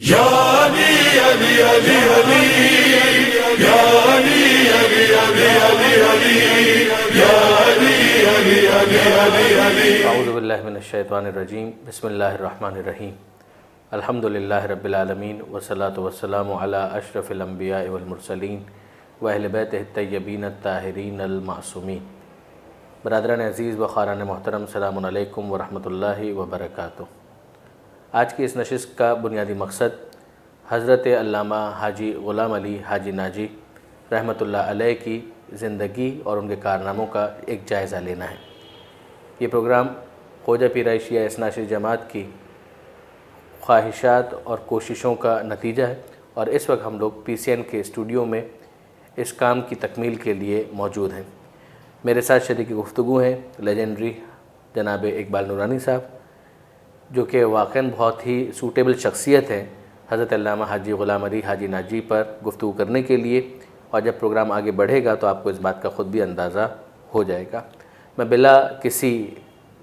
या अली अली अली अली या अली अली अली अली अली या अली अली अली अली अली। अऊज़ु बिल्लाहि मिनश शैतानिर रजीम। बिस्मिल्लाहिर रहमानिर रहीम। अल्हम्दुलिल्लाहि रब्बिल आलमीन वस्सलातु वस्सलामु अला अशरफिल अंबिया वल मुरसलीन व अहले बैतिहि तय्यबीन अत्ताहिरीन अल मासूमीन। बरादरान अज़ीज़ व ख़ारान मोहतरम, सलामुन अलैकुम व रहमतुल्लाहि व बरकातुहू। आज की इस नशिस्त का बुनियादी मकसद हज़रत अल्लामा हाजी ग़ुलाम अली हाजी नाजी रहमतुल्लाह अलैह की ज़िंदगी और उनके कारनामों का एक जायज़ा लेना है। ये प्रोग्राम ख्वाजा पीर एशिया इसनाशी जमात की ख्वाहिशात और कोशिशों का नतीजा है और इस वक्त हम लोग PCN के स्टूडियो में इस काम की तकमील के लिए मौजूद हैं। मेरे साथ शरीक गुफ्तगू हैं लेजेंडरी जनाब इकबाल नूरानी साहब, जो कि वाक़ई बहुत ही सूटेबल शख्सियत है हज़रत अल्लामा हाजी ग़ुलाम अली हाजी नाजी पर गुफ्तगू करने के लिए। और जब प्रोग्राम आगे बढ़ेगा तो आपको इस बात का ख़ुद भी अंदाज़ा हो जाएगा। मैं बिला किसी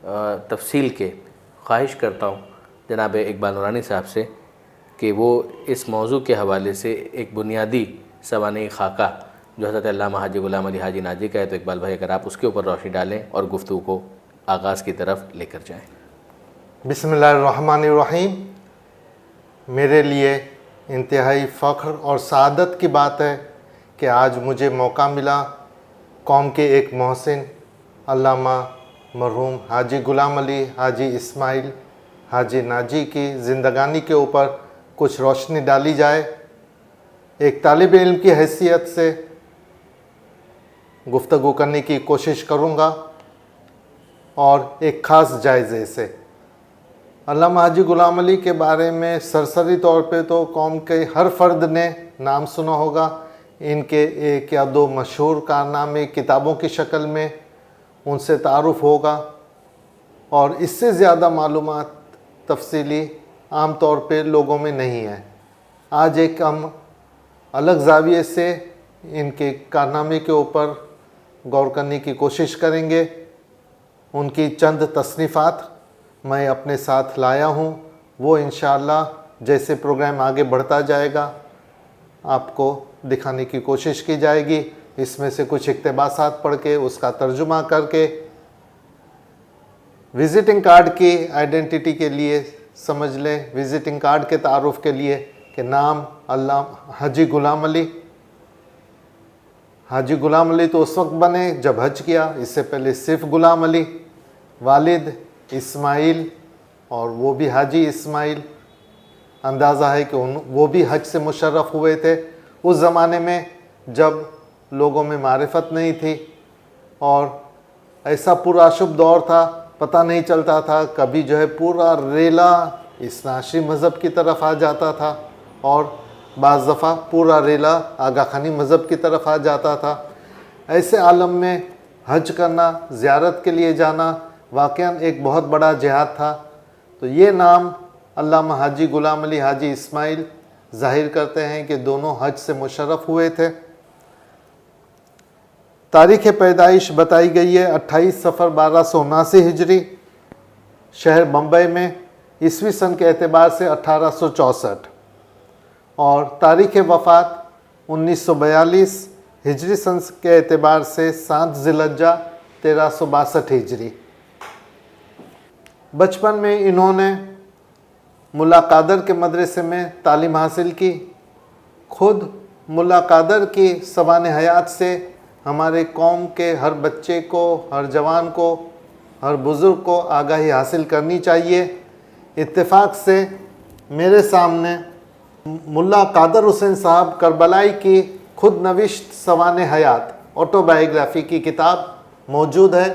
तफसील के ख्वाहिश करता हूँ जनाब इकबाल नूरानी साहब से कि वो इस मौजू के हवाले से एक बुनियादी सवाने खाका जो हज़रत अल्लामा हाजी ग़ुलाम अली हाजी नाजी का है, तो इकबाल भाई अगर आप उसके ऊपर रोशनी डालें और गुफ्तगू को आगाज़ की तरफ लेकर जाएँ। बिस्मिल्लाहिर्रहमानिर्रहीम। मेरे लिए इंतहाई फ़ख्र और सआदत की बात है कि आज मुझे मौका मिला कौम के एक मोहसिन अल्लामा मरहूम हाजी ग़ुलाम अली हाजी इस्माइल हाजी नाजी की ज़िंदगानी के ऊपर कुछ रोशनी डाली जाए। एक तालिब इल्म की हैसियत से गुफ्तगू करने की कोशिश करूँगा और एक ख़ास जायज़े से। अल्लामा हाजी ग़ुलाम अली के बारे में सरसरी तौर पे तो कौम के हर फ़र्द ने नाम सुना होगा। इनके एक या दो मशहूर कारनामे किताबों की शक्ल में उनसे तारुफ़ होगा और इससे ज़्यादा मालूमात तफसीली आम तौर पे लोगों में नहीं है। आज एक हम अलग ज़ाविये से इनके कारनामे के ऊपर गौर करने की कोशिश करेंगे। उनकी चंद तसनीफ़ात मैं अपने साथ लाया हूँ, वो इंशाअल्लाह जैसे प्रोग्राम आगे बढ़ता जाएगा आपको दिखाने की कोशिश की जाएगी। इसमें से कुछ इक़्तिबासात पढ़ के उसका तर्जुमा करके विज़िटिंग कार्ड की आइडेंटिटी के लिए समझ लें, विज़िटिंग कार्ड के तारुफ़ के लिए कि नाम अल्लामा हाजी ग़ुलाम अली। हाजी ग़ुलाम अली तो उस वक्त बने जब हज किया, इससे पहले सिर्फ़ ग़ुलाम अली। वालिद इस्माइल और वो भी हाजी इस्माइल। अंदाज़ा है कि वो भी हज से मुशर्रफ़ हुए थे उस ज़माने में जब लोगों में मारिफत नहीं थी और ऐसा पूरा शुभ दौर था, पता नहीं चलता था। कभी जो है पूरा रेला इसनाशी मज़हब की तरफ आ जाता था और बाज़ दफ़ा पूरा रेला आगा खानी मज़हब की तरफ आ जाता था। ऐसे आलम में हज करना, ज़ियारत के लिए जाना वाक़ईन एक बहुत बड़ा जिहाद था। तो ये नाम अल्लामा हाजी ग़ुलाम अली हाजी इस्माइल ज़ाहिर करते हैं कि दोनों हज से मुशर्रफ़ हुए थे। तारीख़ पैदाइश बताई गई है 28 सफ़र 1279 हिजरी, शहर बम्बई में, ईस्वी सन के एतबार से 1864 और तारीख़ वफ़ात 1942 हिजरी सन के एतबार से 7 ज़िलहज्जा 1362 हिजरी। बचपन में इन्होंने मुल्ला कादर के मदरसे में तालीम हासिल की। खुद मुल्ला कादर की सवाने हयात से हमारे कौम के हर बच्चे को, हर जवान को, हर बुज़ुर्ग को आगाही हासिल करनी चाहिए। इत्तेफाक से मेरे सामने मुल्ला कादर हुसैन साहब करबलाई की खुद नविश्त सवाने हयात ऑटोबायोग्राफ़ी की किताब मौजूद है,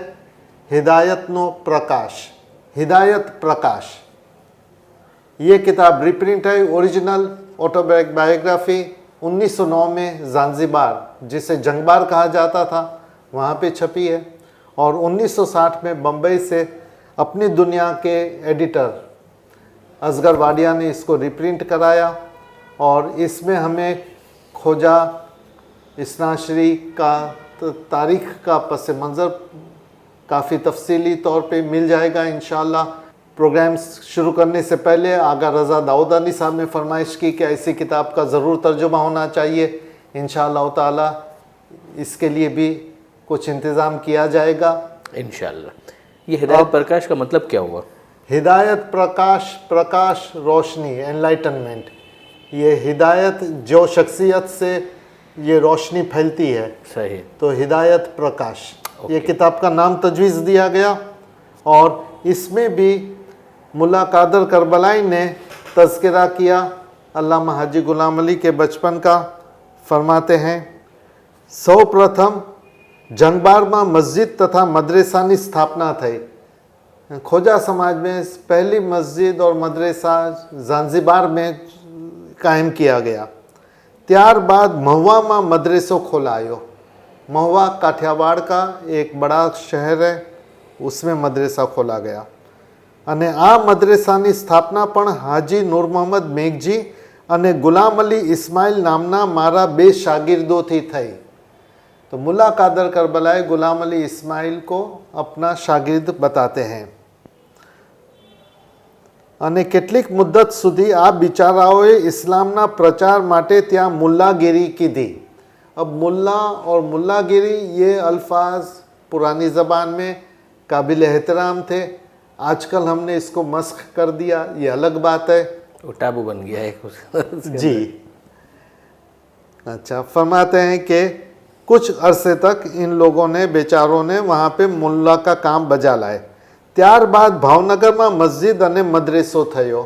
हिदायत प्रकाश। ये किताब रिप्रिंट है। ओरिजिनल ऑटोबायोग्राफ़ी 1909 में ज़ांज़िबार, जिसे जंगबार कहा जाता था, वहाँ पे छपी है और 1960 में बम्बई से अपनी दुनिया के एडिटर असगर वाडिया ने इसको रिप्रिंट कराया और इसमें हमें ख्वाजा इसनाशरी का तारीख़ का पस मंज़र काफ़ी तफसीली तौर पे मिल जाएगा इंशाअल्लाह। प्रोग्राम्स शुरू करने से पहले आगा रज़ा दाऊदानी साहब ने फरमाइश की कि ऐसी किताब का ज़रूर तर्जुमा होना चाहिए। इंशाअल्लाह ताला इसके लिए भी कुछ इंतज़ाम किया जाएगा इंशाअल्लाह। ये हिदायत प्रकाश का मतलब क्या हुआ? हिदायत प्रकाश रोशनी, एनलाइटनमेंट। ये हिदायत जो शख्सियत से ये रोशनी फैलती है, सही, तो हिदायत प्रकाश ये किताब का नाम तजवीज़ दिया गया। और इसमें भी मुल्ला कादर करबलाई ने तज़किरा किया अल्लामा हाजी गुलाम अली के बचपन का। फरमाते हैं, सौ प्रथम जंगबार में मस्जिद तथा मदरसानी स्थापना थई। खोजा समाज में पहली मस्जिद और मदरसा ज़ांज़िबार में कायम किया गया। ત્યારબાદ મહુવામાં મદરસો ખોલાયો। મહુવા કાઠિયાવાड़ का एक बड़ा शहर है, उसमें मदरसा खोला गया। અને આ મદરસાની સ્થાપના પણ હાજી નૂર મોહમ્મદ મેઘજી અને ગુલામ અલી ઇસ્માઇલ નામના મારા બે શાગિર્દોથી થઈ। तो मुल्ला कादर करबलाई गुलाम अली इस्माइल को अपना शागिर्द बताते हैं। અને કેટલીક મુદ્દત સુધી આ બિચારાઓએ ઇસ્લામના પ્રચાર માટે ત્યાં મુલ્લાગીરી કીધી। अब मुल्ला और मुल्लागिरी ये अल्फाज पुरानी ज़बान में काबिल एहतराम थे। आजकल हमने इसको मस्ख कर दिया, ये अलग बात है, वो टाबू बन गया है कुछ। जी अच्छा। फरमाते हैं कि कुछ अरसे तक इन लोगों ने बेचारों ने वहाँ पे मुल्ला का काम बजा लाए। ત્યારબાદ ભાવનગરમાં મસ્જિદ અને મદરસો થયો।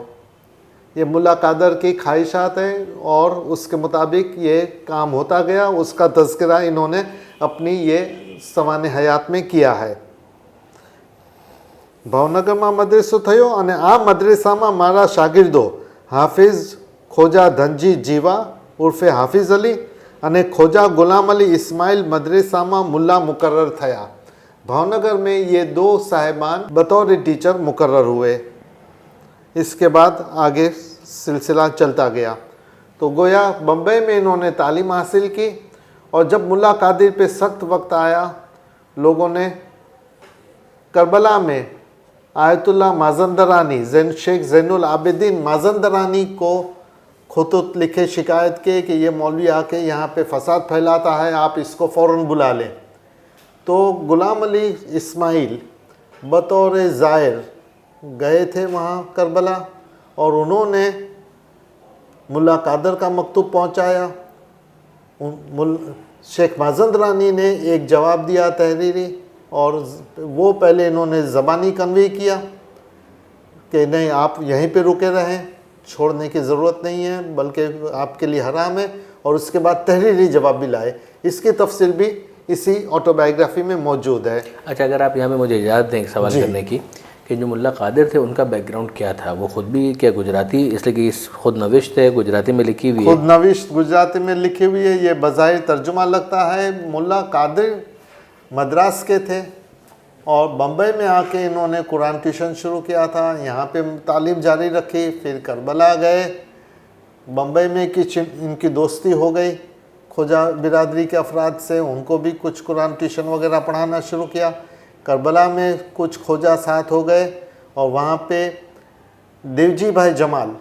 ये मुल्ला कादर की ख्वाहिशात है और उसके मुताबिक ये काम होता गया। उसका तज़किरा इन्होंने अपनी ये सवाने हयात में किया है। ભાવનગરમાં મદરસો થયો અને આ મદરસામાં મારા શાગિર્દો હાફિઝ ખોજા ધનજી જીવા ઉર્ફે હાફિઝ અલી અને ખોજા ગુલામ અલી ઇસ્માઇલ મદરસામાં મુલ્લા મુકર્રર થયા। भावनगर में ये दो साहिबान बतौर टीचर मुकर्रर हुए। इसके बाद आगे सिलसिला चलता गया। तो गोया बम्बई में इन्होंने तालीम हासिल की और जब मुल्ला कादिर पे सख्त वक्त आया, लोगों ने करबला में आयतुल्ला माजंदरानी शेख ज़ैनुल आबिदीन माजंदरानी को खुतूत लिखे शिकायत के कि ये मौलवी आके यहाँ पे फसाद फैलाता है, आप इसको फ़ौरन बुला लें। तो गुलाम अली इस्माइल बतौर ज़ायर गए थे वहाँ करबला और उन्होंने मुल्ला कादर का मकतूब पहुँचाया। शेख माजंदरानी ने एक जवाब दिया तहरीरी, और वो पहले इन्होंने ज़बानी कन्वे किया कि नहीं, आप यहीं पे रुके रहें, छोड़ने की ज़रूरत नहीं है, बल्कि आपके लिए हराम है। और उसके बाद तहरीरी जवाब भी लाए। इसकी तफसील भी इसी ऑटोबायोग्राफी में मौजूद है। अच्छा, अगर आप यहाँ पे मुझे इजाज़त दें एक सवाल करने की, कि जो मुल्ला कादिर थे उनका बैकग्राउंड क्या था? वो खुद भी क्या गुजराती, इसलिए कि इस खुद नविश्त है, गुजराती में लिखी हुई है? खुद नविश्त गुजराती में लिखी हुई है। ये बज़ाहिर तर्जुमा लगता है। मुल्ला कादिर मद्रास के थे और बम्बई में आके इन्होंने कुरान ट्यूशन शुरू किया था, यहाँ पे तालीम जारी रखी। फिर करबला गए, बम्बई में इनकी दोस्ती हो गई खोजा बिरादरी के अफराद से, उनको भी कुछ कुरान ट्यूशन वगैरह पढ़ाना शुरू किया। करबला में कुछ खोजा साथ हो गए और वहाँ पे देवजी भाई जमाल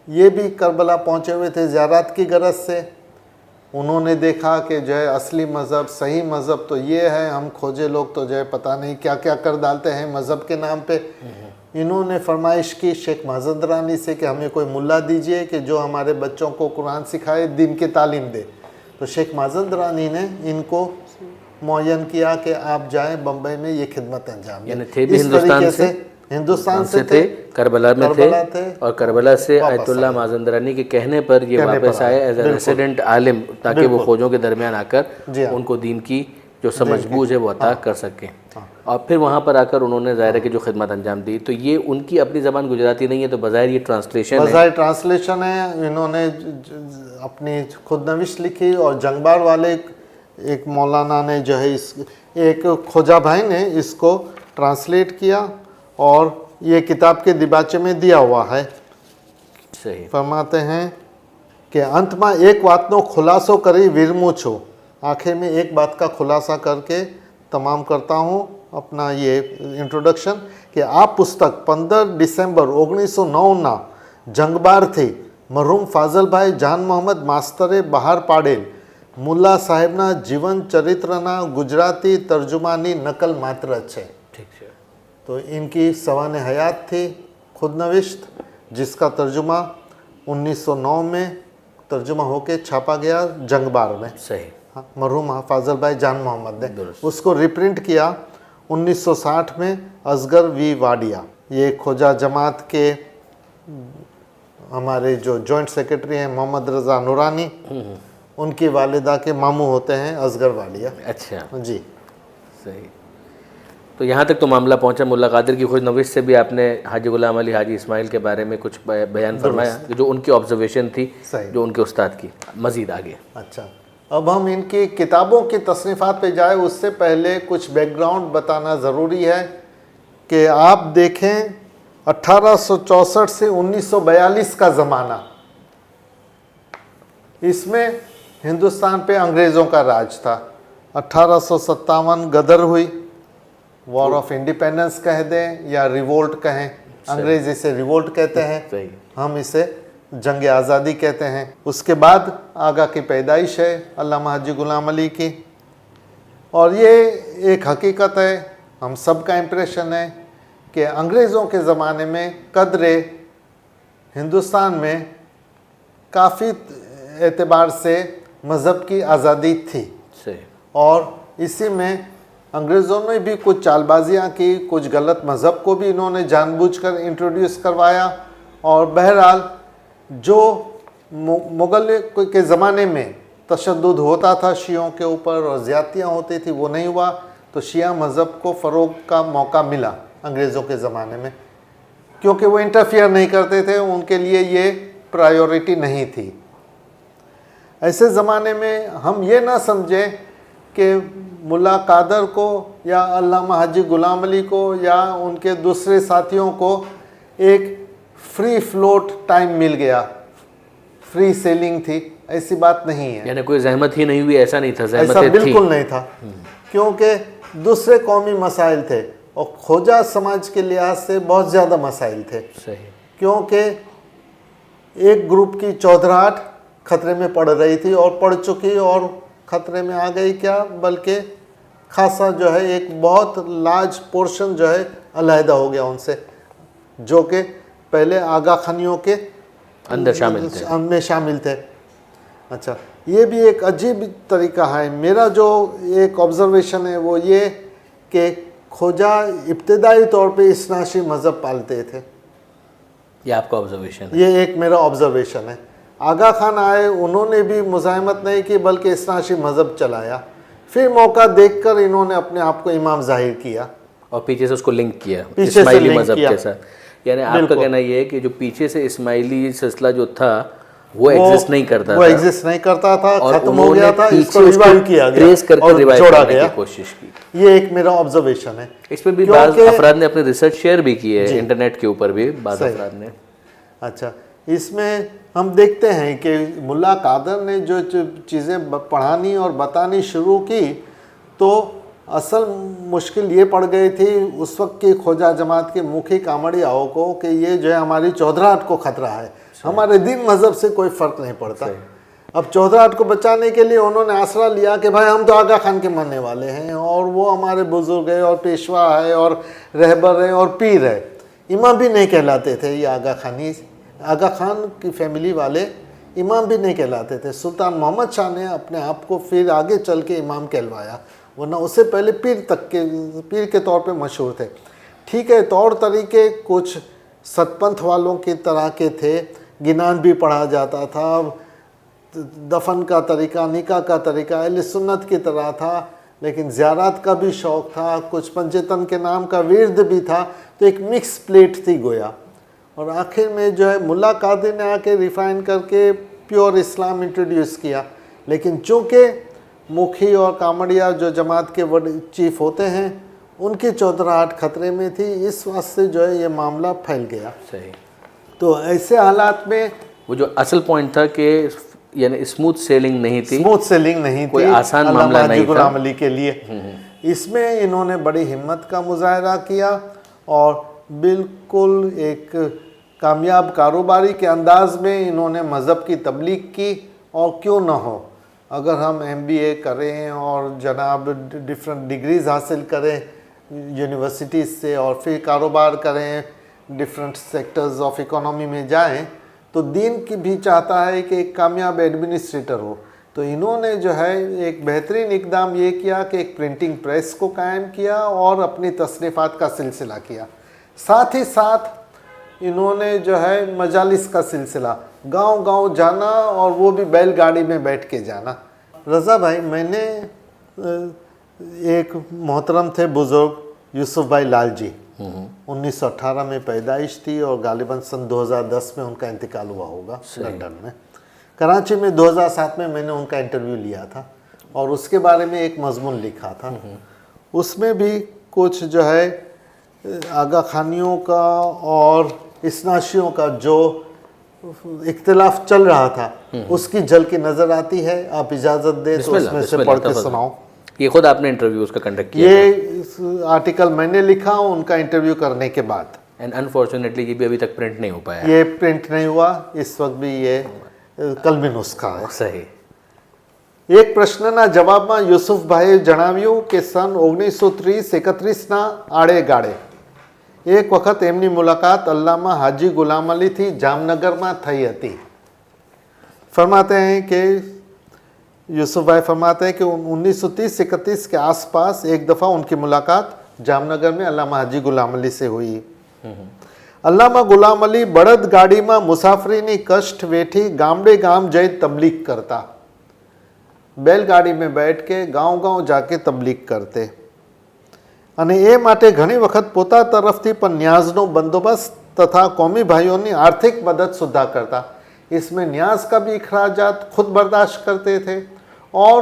ये भी करबला पहुँचे हुए थे ज़ियारत की गरज से। उन्होंने देखा कि जो है असली मज़हब, सही मज़हब तो ये है, हम खोजे लोग तो जो है पता नहीं क्या क्या कर डालते हैं मज़हब के नाम पे। इन्होंने फरमाइश की शेख माजंदरानी से कि हमें कोई मुल्ला दीजिए कि जो हमारे बच्चों को कुरान सिखाए, दिन की तालीम दे। तो शेख माजंदरानी ने इनको मुअय्यन किया कि आप जाएं बम्बई में ये खिदमत अंजाम दें। थे भी हिंदुस्तान से थे, करबला में थे और करबला से आयतुल्ला माजंदरानी के कहने पर ये वापस आए एज ए रेसिडेंट आलिम, ताकि वो खोजों के दरमियान आकर उनको दीन की जो समझबूझ है वो अता कर सकें। और फिर वहाँ पर आकर उन्होंने ज़ाहिर की जो खिदमत अंजाम दी। तो ये उनकी अपनी ज़बान गुजराती नहीं है, तो बज़ाहिर ये ट्रांसलेशन है। इन्होंने अपनी खुद नविश लिखी और जंगबार वाले एक मौलाना ने जो है एक खोजा भाई ने इसको ट्रांसलेट किया और ये किताब के दिबाचे में दिया हुआ है। सही फरमाते हैं कि अंत में एक बातनो खुलासो करी विरमू छू। आखिर में एक बात का खुलासा करके तमाम करता हूँ अपना ये इंट्रोडक्शन, કે આ પુસ્તક 15 ડિસેમ્બર 1909ના જંગબારથી મરહુમ ફાઝલભાઈ જાન મોહમ્મદ માસ્તરે બહાર પાડેલ મુલ્લા સાહેબના જીવન ચરિત્રના ગુજરાતી તર્જુમાની નકલ માત્ર છે. ठीक है. तो इनकी सवाने हयात थी खुद नविश्त, जिसका तर्जुमा 1909 में तर्जुमा होके छापा गया जंगबार में. सही. हाँ, मरहूम फाजल भाई जान मोहम्मद ने दुरुस्त. उसको रिप्रिंट किया 1960 में असगर वी वाडिया. ये खोजा जमात के हमारे जो जॉइंट सेक्रेटरी हैं मोहम्मद रज़ा नूरानी, उनकी वालिदा के मामू होते हैं असगर वाडिया. अच्छा. जी. सही. तो यहाँ तक तो मामला पहुँचा. मुल्ला कादिर की खोज नविश से भी आपने हाजी गुलाम अली हाजी इस्माइल के बारे में कुछ बयान फरमाया, जो उनकी ऑब्जर्वेशन थी, सही. जो उनके उस्ताद की. मज़ीद आगे. अच्छा, अब हम इनकी किताबों की तसनीफ़ात पे जाए उससे पहले कुछ बैकग्राउंड बताना ज़रूरी है कि आप देखें 1864 से 1942 का ज़माना, इसमें हिंदुस्तान पे अंग्रेज़ों का राज था. 1857 गदर हुई, वॉर ऑफ इंडिपेंडेंस कह दें या रिवोल्ट कहें, अंग्रेज़ इसे रिवोल्ट कहते हैं, सही. हम इसे जंग आज़ादी कहते हैं. उसके बाद आगा की पैदाइश है अल्लामा हाजी गुलाम अली की, और ये एक हकीकत है, हम सब का इम्प्रेशन है कि अंग्रेज़ों के ज़माने में कदरे हिंदुस्तान में काफ़ी एतबार से मज़हब की आज़ादी थी. सही. और इसी में अंग्रेज़ों ने भी कुछ चालबाजियाँ की, कुछ गलत मज़हब को भी इन्होंने जानबूझकर इंट्रोड्यूस करवाया. और बहरहाल जो मुग़ल के ज़माने में तशद्दुद होता था शियों के ऊपर और ज़्यादतियाँ होती थी, वो नहीं हुआ. तो शिया मज़हब को फ़रोग़ का मौका मिला अंग्रेज़ों के ज़माने में, क्योंकि वो इंटरफियर नहीं करते थे, उनके लिए ये प्रायोरिटी नहीं थी. ऐसे ज़माने में हम ये ना समझें कि मुल्ला कादर को या अल्लामा हाजी गुलाम अली को या उनके दूसरे साथियों को एक फ्री फ्लोट टाइम मिल गया, फ्री सेलिंग थी. ऐसी बात नहीं है. यानी कोई जहमत ही नहीं हुई, ऐसा नहीं था. ऐसा जहमतें बिल्कुल थी. नहीं था, क्योंकि दूसरे कौमी मसाइल थे और खोजा समाज के लिहाज से बहुत ज़्यादा मसाइल थे. सही. क्योंकि एक ग्रुप की चौधराहट खतरे में पड़ रही थी और पड़ चुकी, और खतरे में आ गई क्या, बल्कि खासा जो है एक बहुत लार्ज पोर्शन जो है अलहदा हो गया उनसे, जो कि पहले आगा खानियों के अंदर शामिल थे. में शामिल थे. अच्छा, ये भी एक अजीब तरीका है. मेरा जो एक ऑब्जर्वेशन है वो ये कि खोजा इब्तदाई तौर पे इस्नाशी मज़हब पालते थे. ये आपका ऑब्जर्वेशन है. ये एक मेरा ऑब्जर्वेशन है. आगा खान आए, उन्होंने भी मुज़ाहमत नहीं की बल्कि इस्नाशी मज़हब चलाया. फिर मौका देखकर इन्होंने अपने आप को इमाम जाहिर किया और पीछे से उसको लिंक किया पीछे से इस्माइली लिंक मज़हब किया. के साथ. यानी आपका कहना ये है कि जो पीछे से इस्माइली सिलसिला जो था वो एग्जिस्ट नहीं करता वो था. एग्जिस्ट नहीं करता था, और खत्म हो गया था, पीछे इसको रिवाइव किया गया ट्रेस करके और रिवाइव जोड़ा करने गया. की कोशिश की. ये एक मेरा ऑब्जर्वेशन है. इसमें भी क्योंकि- बाज़ अफराद ने अपनी रिसर्च शेयर भी की है इंटरनेट के ऊपर भी बाज़ सही. अफराद ने. अच्छा, इसमें हम देखते हैं कि मुल्ला कादर ने जो चीज़ें पढ़ानी और बतानी शुरू की, तो असल मुश्किल ये पड़ गई थी उस वक्त की खोजा जमात के मुखी कामड़ियाओं को कि ये जो है हमारी चौधराहट को खतरा है, हमारे दीन मज़हब से कोई फ़र्क नहीं पड़ता. अब चौधराहट को बचाने के लिए उन्होंने आसरा लिया कि भाई हम तो आगा खान के मानने वाले हैं और वो हमारे बुज़ुर्ग है और पेशवा है और रहबर है और पीर है. इमाम भी नहीं कहलाते थे ये आगा खान की फैमिली वाले इमाम भी नहीं कहलाते थे. सुल्तान मोहम्मद शाह ने अपने आप को फिर आगे चल के इमाम कहलवाया, वरना उससे पहले पीर के तौर पे मशहूर थे. ठीक है, तौर तरीके कुछ सतपंथ वालों की तरह के थे, गिनान भी पढ़ा जाता था, दफन का तरीका, निकाह का तरीका अहले सुन्नत की तरह था, लेकिन ज़ियारत का भी शौक़ था, कुछ पंचेतन के नाम का विर्द भी था. तो एक मिक्स प्लेट थी गोया. और आखिर में जो है मुल्ला कादिर ने आके रिफ़ाइन करके प्योर इस्लाम इंट्रोड्यूस किया. लेकिन चूँकि मुखी और कामड़िया जो जमात के बड़े चीफ होते हैं उनकी चौधराहट खतरे में थी, इस वास्ते जो है ये मामला फैल गया. सही. तो ऐसे हालात में वो जो असल पॉइंट था कि यानी स्मूथ सेलिंग नहीं थी, स्मूथ सेलिंग नहीं कोई थी आसान मामला नहीं था. गुलाम अली के लिए. इसमें इन्होंने बड़ी हिम्मत का मुजाहरा किया और बिल्कुल एक कामयाब कारोबारी के अंदाज में इन्होंने मज़हब की तबलीग की। और क्यों ना हो, अगर हम MBA करें और जनाब डिफरेंट डिग्रीज़ हासिल करें यूनिवर्सिटीज़ से और फिर कारोबार करें, डिफरेंट सेक्टर्स ऑफ इकोनॉमी में जाएं, तो दीन की भी चाहता है कि एक कामयाब एडमिनिस्ट्रेटर हो। तो इन्होंने जो है एक बेहतरीन इकदाम ये किया कि एक प्रिंटिंग प्रेस को कायम किया और अपनी तसनीफ़ात का सिलसिला किया। साथ ही साथ इन्होंने जो है मजालिस का सिलसिला, गांव-गांव जाना और वो भी बैलगाड़ी में बैठ के जाना। रज़ा भाई, मैंने एक मोहतरम थे बुज़ुर्ग यूसुफ भाई लाल जी, 1918 में पैदाइश थी और गालिबन सन 2010 में उनका इंतकाल हुआ होगा लंदन में। कराची में 2007 में मैंने उनका इंटरव्यू लिया था और उसके बारे में एक मजमून लिखा था। उसमें भी कुछ जो है आगा खानियों का और इसनाशियों का जो इख्तिलाफ चल रहा था उसकी झलकी नज़र आती है। आप इजाज़त दें तो उसमें से पढ़ के सुनाओ। ये खुद आपने इंटरव्यू उसका कंडक्ट किया? ये आर्टिकल मैंने लिखा उनका इंटरव्यू करने के बाद। एंड अनफॉर्चुनेटली ये भी अभी तक प्रिंट नहीं हो पाया। ये प्रिंट नहीं हुआ, इस वक्त भी ये कलमी नुस्खा है। सही। एक प्रश्नना जवाबમાં યુસુફભાઈએ જણાવ્યું કે સન 1930-31ના આડેગાળે એક વખત એમની મુલાકાત અલ્લામા હાજી ગુલામ અલીથી જામનગરમાં થઈ હતી। फरमाते हैं कि यूसुफ भाई फरमाते हैं कि 1930-31 के आसपास एक दफ़ा उनकी मुलाकात जामनगर में अल्लामा हाजी गुलाम अली से हुई। अल्लामा गुलाम अली बड़द गाड़ी में मुसाफरीनी कष्ट वेठी गामडे गाम जई तबलीग करता। बैलगाड़ी में बैठ के गांव-गांव जाके तबलीग करते અને એ માટે ઘણી વખત પોતા તરફથી પણ ન્યાઝનો બંદોબસ્ત તથા કોમી ભાઈઓની આર્થિક મદદ સુદ્धा करता। इसमें न्याज का भी अखराजात खुद बर्दाश्त करते थे और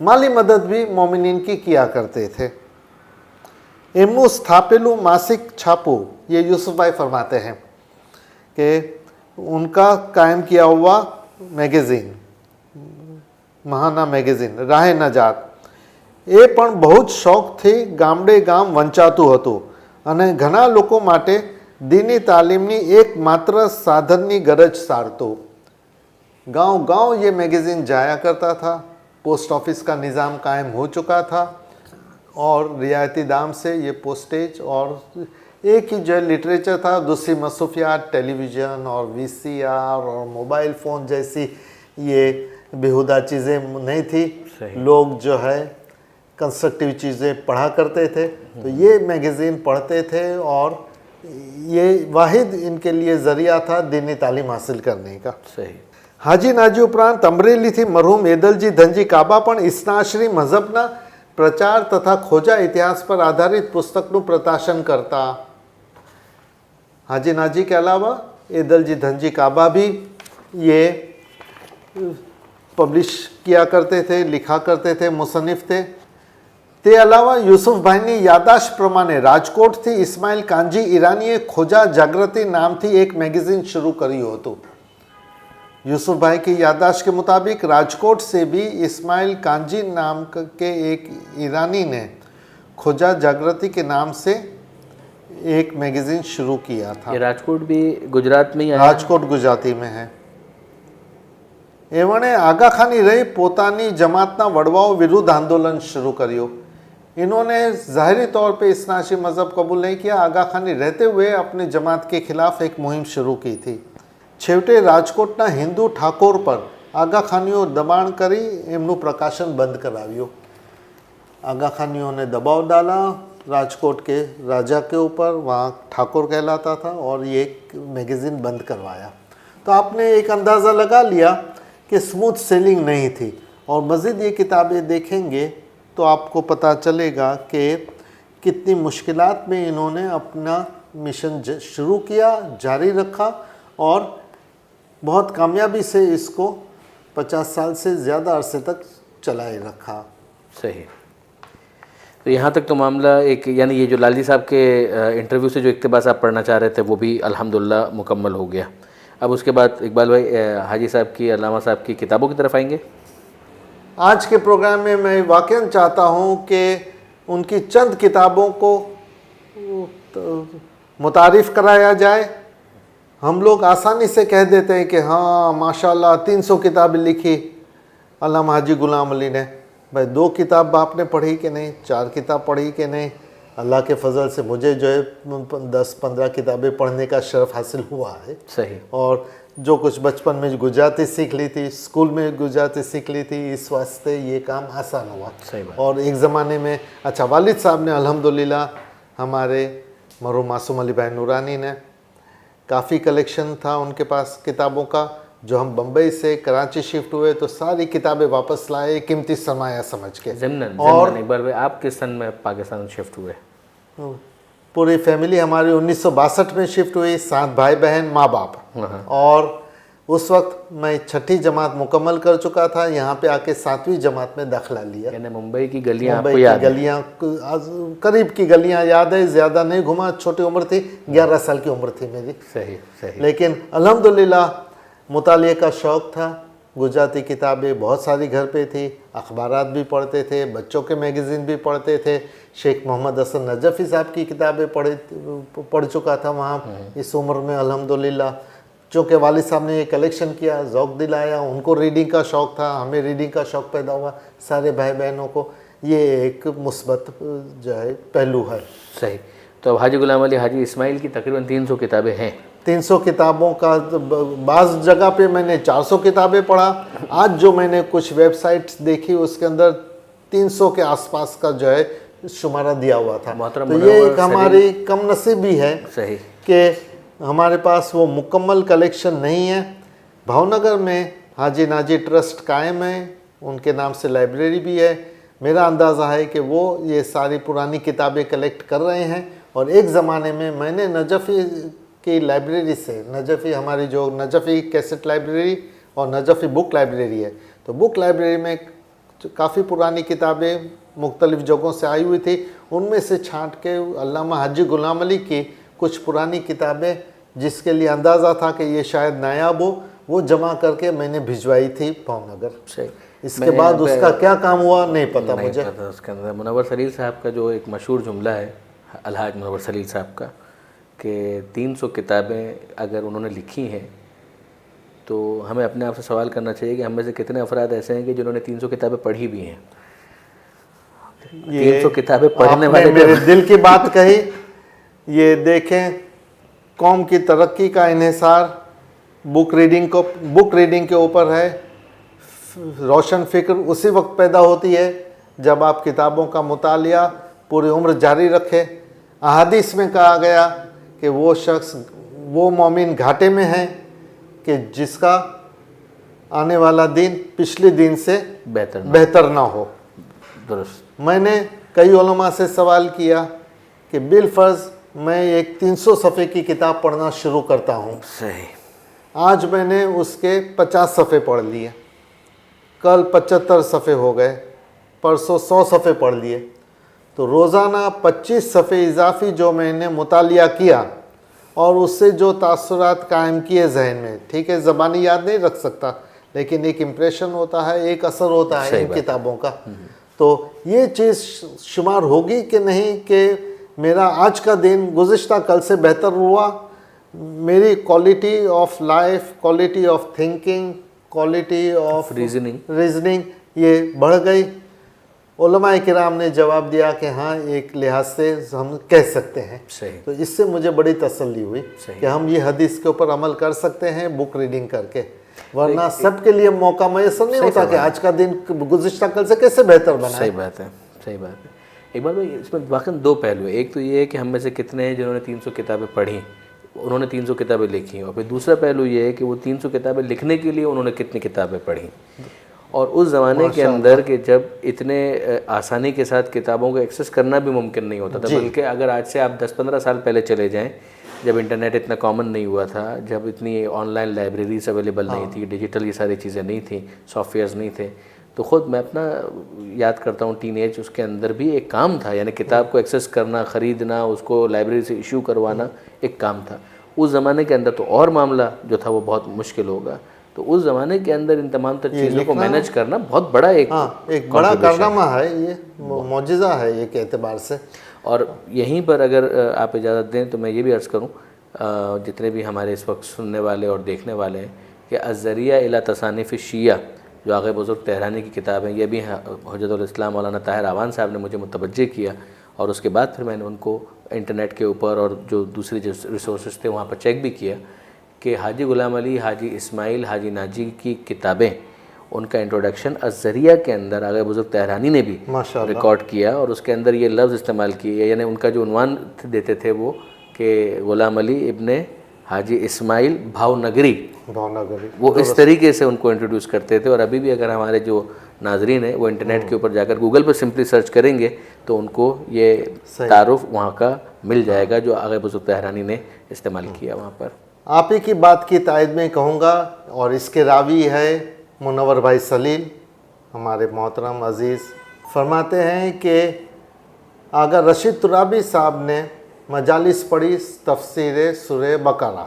माली मदद भी मोमिनीन की किया करते थे। एमनु स्थापेलू मासिक छापू, ये यूसुफ भाई फरमाते हैं कि उनका कायम किया हुआ मैगज़ीन महाना मैगज़ीन राह नजात એ પણ બહુ જ શોખથી ગામડે ગામ વંચાતું હતું અને ઘણા લોકો માટે દીની તાલીમની એકમાત્ર સાધનની ગરજ સારતું। गांव गांव ये मैगज़ीन जाया करता था। पोस्ट ऑफिस का निज़ाम कायम हो चुका था और रियायती दाम से ये पोस्टेज और एक ही जो लिटरेचर था, दूसरी मसरूफियात टेलीविज़न और VCR और मोबाइल फ़ोन जैसी ये बेहुदा चीज़ें नहीं थी। लोग जो है कंस्ट्रक्टिव चीज़ें पढ़ा करते थे, तो ये मैगज़ीन पढ़ते थे और ये वाहिद इनके लिए ज़रिया था दीनी तालीम हासिल करने का। सही। हाजी नाजी उपरांत अमरेली थी मरहूम एदलजी धनजी काबा पण इस्नाशरी मजहबना प्रचार तथा खोजा इतिहास पर आधारित पुस्तकનું प्रकाशन करता। हाजी नाजी के अलावा एदलजी धनजी काबा भी ये पब्लिश किया करते थे, लिखा करते थे, मुसन्निफ थे। તે અલાવા યુસુફભાઈની યાદાશ પ્રમાણે રાજકોટથી ઇસ્માઇલ કાંજી ઈરાનીએ ખોજા જાગૃતિ નામથી એક મેગેઝિન शुरू કર્યું હતું। यूसुफभाई की यादाश्त के मुताबिक राजकोट से भी इस्माइल कांजी नाम के एक ईरानी ने खोजा जागृति के नाम से एक मैगज़ीन शुरू किया था। ये राजकोट भी गुजरात में ही आया? राजकोट गुजराती में है। एवणे आगा खानी रही पोतानी जमातना वड़वाओं विरुद्ध आंदोलन शुरू करियो। इन्होंने ज़ाहिरी तौर पे इस्नाशी मज़हब कबूल नहीं किया। आगा खानी रहते हुए अपनी जमात के खिलाफ एक मुहिम शुरू की थी। छेवटे राजकोटना हिंदू ठाकोर पर आगा खानियों दबाण करी एमनु प्रकाशन बंद कराव्यो। आगा खानियों ने दबाव डाला राजकोट के राजा के ऊपर, वहाँ ठाकुर कहलाता था, और ये मैगज़ीन बंद करवाया। तो आपने एक अंदाज़ा लगा लिया कि स्मूथ सेलिंग नहीं थी। और मज़ीद ये किताबें देखेंगे तो आपको पता चलेगा कि कितनी मुश्किलात में इन्होंने अपना मिशन शुरू किया, जारी रखा और बहुत कामयाबी से इसको 50 साल से ज़्यादा अरसे तक चलाए रखा। सही। तो यहाँ तक तो मामला एक, यानी ये जो लाली साहब के इंटरव्यू से जो इक़्तिबास आप पढ़ना चाह रहे थे वो भी अल्हम्दुलिल्लाह मुकम्मल हो गया। अब उसके बाद इकबाल भाई हाजी साहब की, अल्लामा साहब की किताबों की तरफ आएंगे। आज के प्रोग्राम में मैं वाकई चाहता हूँ कि उनकी चंद किताबों को तो मुतारिफ कराया जाए। हम लोग आसानी से कह देते हैं कि हाँ माशाल्लाह 300 किताबें लिखी अल्लामा हाजी गुलाम अली ने। भाई 2 किताब आपने पढ़ी कि नहीं, 4 किताब पढ़ी कि नहीं? अल्लाह के फजल से मुझे जो है 10-15 किताबें पढ़ने का शर्फ हासिल हुआ है। सही। और जो कुछ बचपन में गुजराती सीख ली थी, स्कूल में गुजराती सीख ली थी, इस वास्ते ये काम आसान हुआ। सही बात। और एक ज़माने में अच्छा वालिद साहब ने अल्हम्दुलिल्लाह हमारे मरहूम मासूम अली भाई नूरानी ने काफ़ी कलेक्शन था उनके पास किताबों का। जो हम बम्बई से कराची शिफ्ट हुए तो सारी किताबें वापस लाए कीमती सरमाया समझ के। और एक बार आप किस सन में पाकिस्तान शिफ्ट हुए? पूरी फैमिली हमारी 1962 में शिफ्ट हुई, 7 भाई बहन माँ बाप। और उस वक्त मैं 6ठी जमात मुकम्मल कर चुका था, यहाँ पे आके 7वीं जमात में दाखिला लिया। यानी मुंबई की गलियाँ मुंबई आपको की याद गलियाँ करीब की गलियाँ याद है, ज़्यादा नहीं घुमा, छोटी उम्र थी, 11 साल की उम्र थी मेरी। सही सही। लेकिन अल्हम्दुलिल्लाह मुतालिए का शौक़ था, गुजराती किताबें बहुत सारी घर पे थी, अखबारात भी पढ़ते थे, बच्चों के मैगज़ीन भी पढ़ते थे। शेख मोहम्मद हसन नजफ़ी साहब की किताबें पढ़ चुका था वहाँ इस उम्र में अल्हम्दुलिल्लाह। चूँकि वालिद साहब ने ये कलेक्शन किया, ज़ौक़ दिलाया, उनको रीडिंग का शौक़ था, हमें रीडिंग का शौक़ पैदा हुआ सारे भाई बहनों को। ये एक मुस्बत जो है पहलू है। सही। तो अब हाजी गुलाम अली हाजी इस्माइल की तकरीबन 300 किताबें हैं। 300 किताबों का बाज़ जगह पे मैंने 400 किताबें पढ़ा। आज जो मैंने कुछ वेबसाइट्स देखी उसके अंदर 300 के आसपास का जो है शुमारा दिया हुआ था। तो ये एक हमारी कम नसीबी है। सही। कि हमारे पास वो मुकम्मल कलेक्शन नहीं है। भावनगर में हाजी नाजी ट्रस्ट कायम है, उनके नाम से लाइब्रेरी भी है। मेरा अंदाज़ा है कि वो ये सारी पुरानी किताबें कलेक्ट कर रहे हैं। और एक ज़माने में मैंने नजफ़ी की लाइब्रेरी से, नजफ़ी हमारी जो नजफ़ी कैसेट लाइब्रेरी और नजफ़ी बुक लाइब्रेरी है, तो बुक लाइब्रेरी में काफ़ी पुरानी किताबें मुख्तलिफ़ जगहों से आई हुई थी। उनमें से छांट के अल्लामा हाजी गुलाम अली की कुछ पुरानी किताबें जिसके लिए अंदाज़ा था कि ये शायद नायाब हो, वो जमा करके मैंने भिजवाई थी भावनगर। सही। इसके बाद उसका क्या काम हुआ नहीं पता मुझे। उसके अंदर मुनव्वर सलील साहब का जो एक मशहूर जुमला है अलहाज मुनव्वर सलील साहब का कि 300 किताबें अगर उन्होंने लिखी हैं तो हमें अपने आप से सवाल करना चाहिए कि हम में से कितने अफराद ऐसे हैं कि जिन्होंने 300 किताबें पढ़ी भी हैं। 300 किताबें पढ़ने वाले मेरे दिल की बात कही। ये देखें कौम की तरक्की का इन्हिसार बुक रीडिंग के ऊपर है। रोशन फ़िक्र उसी वक्त पैदा होती है जब आप किताबों का मुतालिया पूरी उम्र जारी रखें। अहादीस में कहा गया कि वो शख्स, वो मोमिन घाटे में है कि जिसका आने वाला दिन पिछले दिन से बेहतर ना हो। दुरुस्त। मैंने कई उलमा से सवाल किया कि बिलफर्ज मैं एक 300 सफ़े की किताब पढ़ना शुरू करता हूँ। सही। आज मैंने उसके 50 सफ़े पढ़ लिए, कल 75 सफ़े हो गए, परसों 100 सफ़े पढ़ लिए। तो रोज़ाना 25 सफ़े इजाफी जो मैंने मुतालिया किया और उससे जो तासुरात कायम किए जहन में, ठीक है ज़बानी याद नहीं रख सकता लेकिन एक इम्प्रेशन होता है, एक असर होता है इन किताबों का। तो ये चीज़ शुमार होगी कि नहीं कि मेरा आज का दिन गुज़िश्ता कल से बेहतर हुआ, मेरी quality of life, quality of thinking, quality of reasoning ये बढ़ गई। उलमाए किराम ने जवाब दिया कि हाँ एक लिहाज से हम कह सकते हैं। सही। तो इससे मुझे बड़ी तसल्ली हुई कि हम ये हदीस के ऊपर अमल कर सकते हैं बुक रीडिंग करके। वरना सबके लिए मौका मैसर नहीं होता कि आज का दिन गुज़िश्ता कल से कैसे बेहतर बनाए। सही बात है, सही बात है। एक बार भाई इसमें वाकई 2 पहलू है। एक तो ये है कि हम में से कितने हैं जिन्होंने 300 किताबें पढ़ी, उन्होंने 300 किताबें लिखी, और फिर दूसरा पहलू ये है कि वो 300 किताबें लिखने के लिए उन्होंने कितनी किताबें पढ़ी। और उस ज़माने के अंदर कि जब इतने आसानी के साथ किताबों को एक्सेस करना भी मुमकिन नहीं होता था, बल्कि अगर आज से आप 10-15 साल पहले चले जाएं, जब इंटरनेट इतना कॉमन नहीं हुआ था, जब इतनी ऑनलाइन लाइब्रेरीज अवेलेबल नहीं थी, डिजिटल ये सारी चीज़ें नहीं थी, सॉफ्टवेयर्स नहीं थे, तो ख़ुद मैं अपना याद करता हूँ टीनेज, उसके अंदर भी एक काम था, यानी किताब को एक्सेस करना, ख़रीदना, उसको लाइब्रेरी से इशू करवाना एक काम था। उस ज़माने के अंदर तो और मामला जो था वो बहुत मुश्किल होगा। तो उस ज़माने के अंदर इन तमाम तर चीज़ों को मैनेज करना बहुत बड़ा एक बड़ा कारनामा है, ये मौजिज़ा है एक एतबार से। और यहीं पर अगर आप इजाज़त दें तो मैं ये भी अर्ज़ करूं, जितने भी हमारे इस वक्त सुनने वाले और देखने वाले हैं, कि अज़रिया इला तसानिफ़ शिया जो आगे बुज़ुर्ग तेहरानी की किताब है, ये भी हुज्जतुल इस्लाम मौलाना ताहिर आवान साहब ने मुझे मुतवज्जे किया, और उसके बाद फिर मैंने उनको इंटरनेट के ऊपर और जो दूसरी जो रिसोर्सेज थे वहाँ पर चेक भी किया कि हाजी ग़ुलाम अली, हाजी इस्माइल, हाजी नाजी की किताबें, उनका इंट्रोडक्शन अज़रिया के अंदर आगे बुज़ुर्ग तेहरानी ने भी रिकॉर्ड किया, और उसके अंदर ये लफ्ज़ इस्तेमाल किए, यानी उनका जो उन्वान देते थे वो कि ग़ुलाम अली इब्ने हाजी इस्माइल भावनगरी, वो इस तरीके से उनको इंट्रोड्यूस करते थे। और अभी भी अगर हमारे जो नाजरीन है वो इंटरनेट के ऊपर जाकर गूगल पर सिंपली सर्च करेंगे तो उनको ये तारुफ वहाँ का मिल जाएगा जो आगे बुज़ुर्ग तेहरानी ने इस्तेमाल किया वहाँ पर। आप ही की बात की तायद में कहूँगा, और इसके रावी है मुनव्वर भाई सलील, हमारे मोहतरम अज़ीज़, फरमाते हैं कि आगा रशीद तुराबी साहब ने मजालिस पढ़ी तफसीर सूरह बकरा,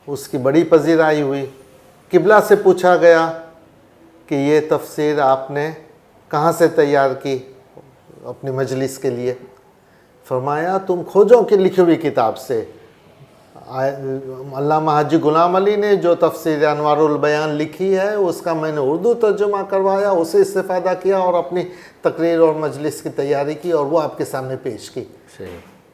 उसकी बड़ी पजीराई हुई। किबला से पूछा गया कि ये तफसीर आपने कहाँ से तैयार की अपनी मजलिस के लिए? फरमाया तुम खोजों की लिखी हुई किताब से। अल्लामा हाजी ग़ुलाम अली ने जो तफसीर अनवारुल बयान लिखी है उसका मैंने उर्दू तर्जुमा करवाया, उसे इस्तेफ़ादा किया और अपनी तकरीर और मजलिस की तैयारी की और वो आपके सामने पेश की।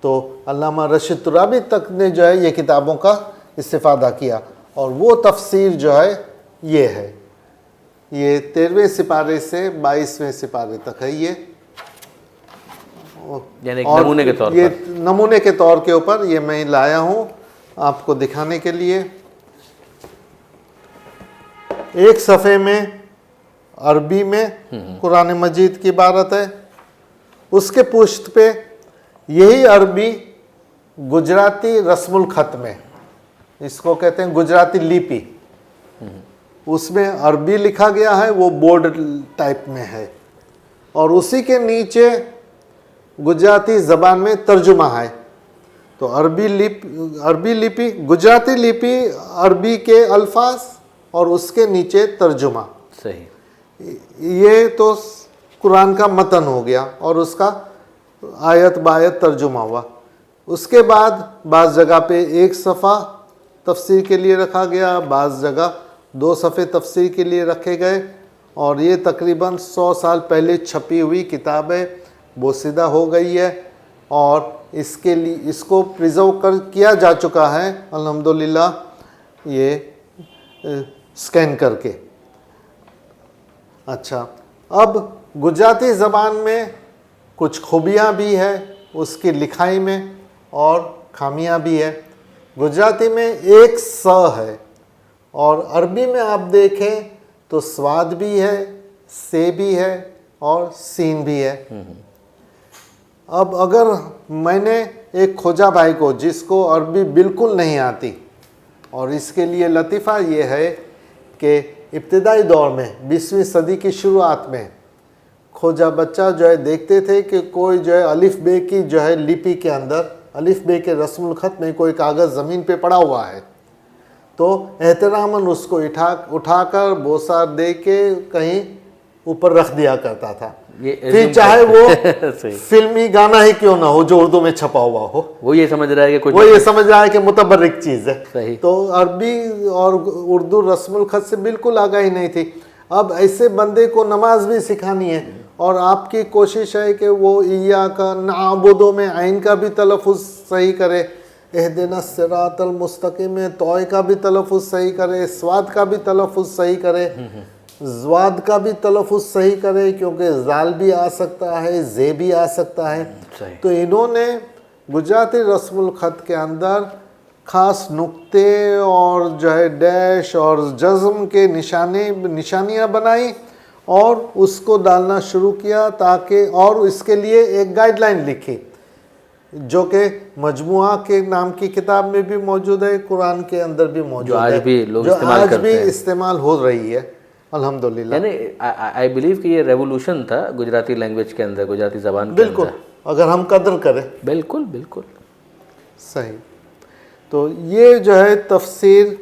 तो अल्लामा रशीद तुराबी तक ने जो है ये किताबों का इस्तेफ़ादा किया, और वो तफसीर जो है ये है, ये 13वें सिपारे से 22वें सिपारे तक है ये, यानी नमूने के तौर पर, ये नमूने के तौर के ऊपर ये मैं लाया हूँ आपको दिखाने के लिए। एक सफ़े में अरबी में कुरान मजीद की इबारत है, उसके पुष्ट पे यही अरबी गुजराती रस्मुल ख़त में, इसको कहते हैं गुजराती लिपि, उसमें अरबी लिखा गया है, वो बोर्ड टाइप में है, और उसी के नीचे गुजराती ज़बान में तर्जुमा है। तो अरबी लिपि गुजराती लिपि, अरबी के अल्फाज और उसके नीचे तर्जुमा। सही। ये तो कुरान का मतन हो गया और उसका आयत बायत तर्जुमा हुआ। उसके बाद बाज़ जगह पे एक सफ़ा तफसीर के लिए रखा गया, बाज़ जगह 2 सफ़े तफसीर के लिए रखे गए, और ये तकरीबन 100 साल पहले छपी हुई किताब है, बोसीदा हो गई है, और इसके लिए इसको प्रिजर्व कर किया जा चुका है अल्हम्दुलिल्लाह ये स्कैन करके। अच्छा, अब गुजराती ज़बान में कुछ खूबियाँ भी है उसकी लिखाई में और खामियाँ भी है। गुजराती में एक स है, और अरबी में आप देखें तो स्वाद भी है, से भी है और सीन भी है। अब अगर मैंने एक खोजा भाई को जिसको अरबी बिल्कुल नहीं आती, और इसके लिए लतीफ़ा ये है कि इब्तिदाई दौर में 20वीं सदी की शुरुआत में खोजा बच्चा जो है देखते थे कि कोई जो है अलिफ बे की जो है लिपि के अंदर, अलिफ बे के रस्मुल ख़त में कोई कागज़ ज़मीन पे पड़ा हुआ है, तो एहतरामन उसको उठाकर बोसा दे के कहीं ऊपर रख दिया करता था। फिर चाहे वो फिल्मी गाना ही क्यों ना हो जो उर्दू में छपा हुआ हो, वो ये समझ रहा है कि कुछ, वो ये समझ रहा है कि मुतबर्रिक चीज़ है। सही। तो अरबी और उर्दू रस्मुल ख़त से बिल्कुल आगाही नहीं थी। अब ऐसे बंदे को नमाज भी सिखानी है, और आपकी कोशिश है कि वो इया का नाबुदो में आइन का भी तलफ़ुज़ सही करे, एहदिना सिरातल मुस्तकीम में तोय का भी तलफ़ुज़ सही करे, स्वाद का भी तलफ़ुज़ सही करे, ज़वाद का भी तलफ़ुज़ सही करे, क्योंकि ज़ाल भी आ सकता है, जे भी आ सकता है। तो इन्होंने गुजराती रस्मुल ख़त के अंदर ख़ास नुक्ते और जो है डैश और जज़्म के निशानियाँ बनाई और उसको डालना शुरू किया, ताकि, और इसके लिए एक गाइडलाइन लिखी जो कि मजमुआ के नाम की किताब में भी मौजूद है, कुरान के अंदर भी मौजूद है, जो आज भी इस्तेमाल हो रही है अल्हम्दुलिल्लाह। यानी आई बिलीव कि ये रेवोल्यूशन था गुजराती लैंग्वेज के अंदर, गुजराती ज़बान के बिल्कुल, अगर हम कदर करें। बिल्कुल बिल्कुल सही। तो ये जो है तफसीर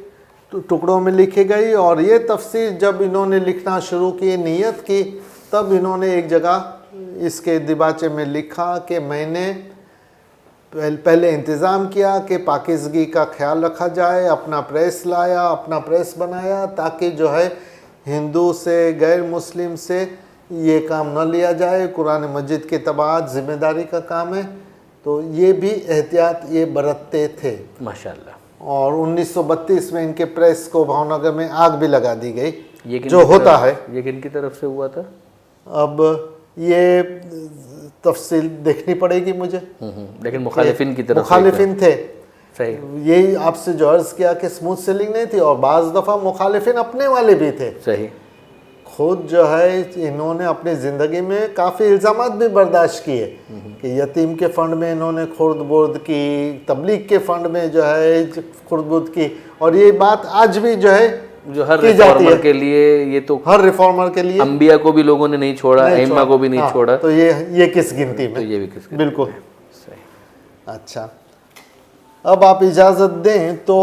टुकड़ों में लिखी गई, और ये तफसीर जब इन्होंने लिखना शुरू की, नियत की, तब इन्होंने एक जगह इसके दिबाचे में लिखा कि मैंने पहले इंतज़ाम किया कि पाकीज़गी का ख्याल रखा जाए, अपना प्रेस लाया, अपना प्रेस बनाया, ताकि जो है हिंदू से गैर मुस्लिम से ये काम न लिया जाए। कुरान मजिद की तबाअत ज़िम्मेदारी का काम है, तो ये भी एहतियात ये बरतते थे माशाल्लाह। और 1932 में इनके प्रेस को भावनगर में आग भी लगा दी गई, ये जो होता है। ये किन की तरफ से हुआ था? अब ये तफसील देखनी पड़ेगी मुझे, लेकिन मुखालिफिन की तरफ से मुखालिफिन थे। सही। यही आपसे जो अर्ज़ किया कि स्मूथ सेलिंग नहीं थी, और बाज़ दफ़ा मुखालिफिन अपने वाले भी थे। सही। खुद जो है इन्होंने अपनी ज़िंदगी में काफ़ी इल्ज़ामात भी बर्दाश्त किए कि यतीम के फ़ंड में इन्होंने खुर्द बुर्द की, तबलीग के फ़ंड में जो है खुर्द बुर्द की, और ये बात आज भी जो है जो हर रिफॉर्मर के लिए, ये तो हर रिफॉर्मर के लिए, अंबिया को भी लोगों ने नहीं छोड़ा, अइम्मा को भी नहीं छोड़ा, तो ये किस गिनती में? तो ये भी किस गिनती बिल्कुल में? सही। अच्छा, अब आप इजाज़त दें तो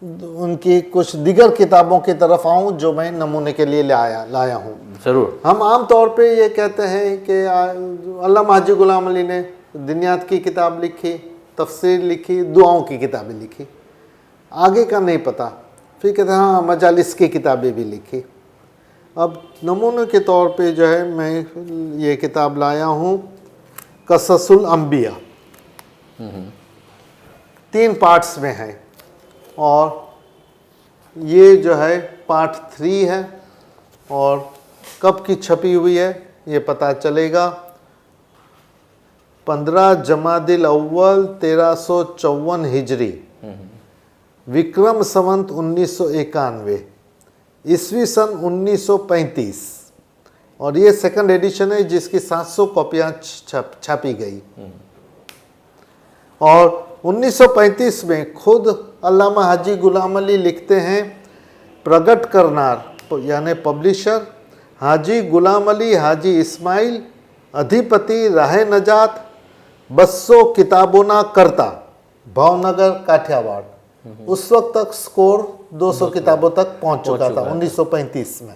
उनकी कुछ दिगर किताबों की तरफ आऊँ जो मैं नमूने के लिए लाया हूँ। ज़रूर। हम आम तौर पे ये कहते हैं कि अल्लामा हाजी गुलाम अली ने दुनियात की किताब लिखी, तफसीर लिखी, दुआओं की किताबें लिखी, आगे का नहीं पता। फिर कहते हैं हाँ मजालिस की किताबें भी लिखी। अब नमूने के तौर पे जो है मैं ये किताब लाया हूँ, कससुल अंबिया, 3 पार्ट्स में है, और ये जो है पार्ट 3 है, और कब की छपी हुई है ये पता चलेगा। 15 जमादिल अव्वल 1354 हिजरी, विक्रम संवत 1991, ईस्वी सन 1935, और ये सेकंड एडिशन है जिसकी 700 कॉपियाँ छापी गई। और 1935 में खुद अल्लामा हाजी गुलाम अली लिखते हैं, प्रगट करनार यानी पब्लिशर हाजी गुलाम अली हाजी इस्माइल, अधिपति राह नजात, 200 किताबों करता, भावनगर काठियावाड़। उस वक्त तक स्कोर 200 किताबों तक पहुंच चुका था 1935 में।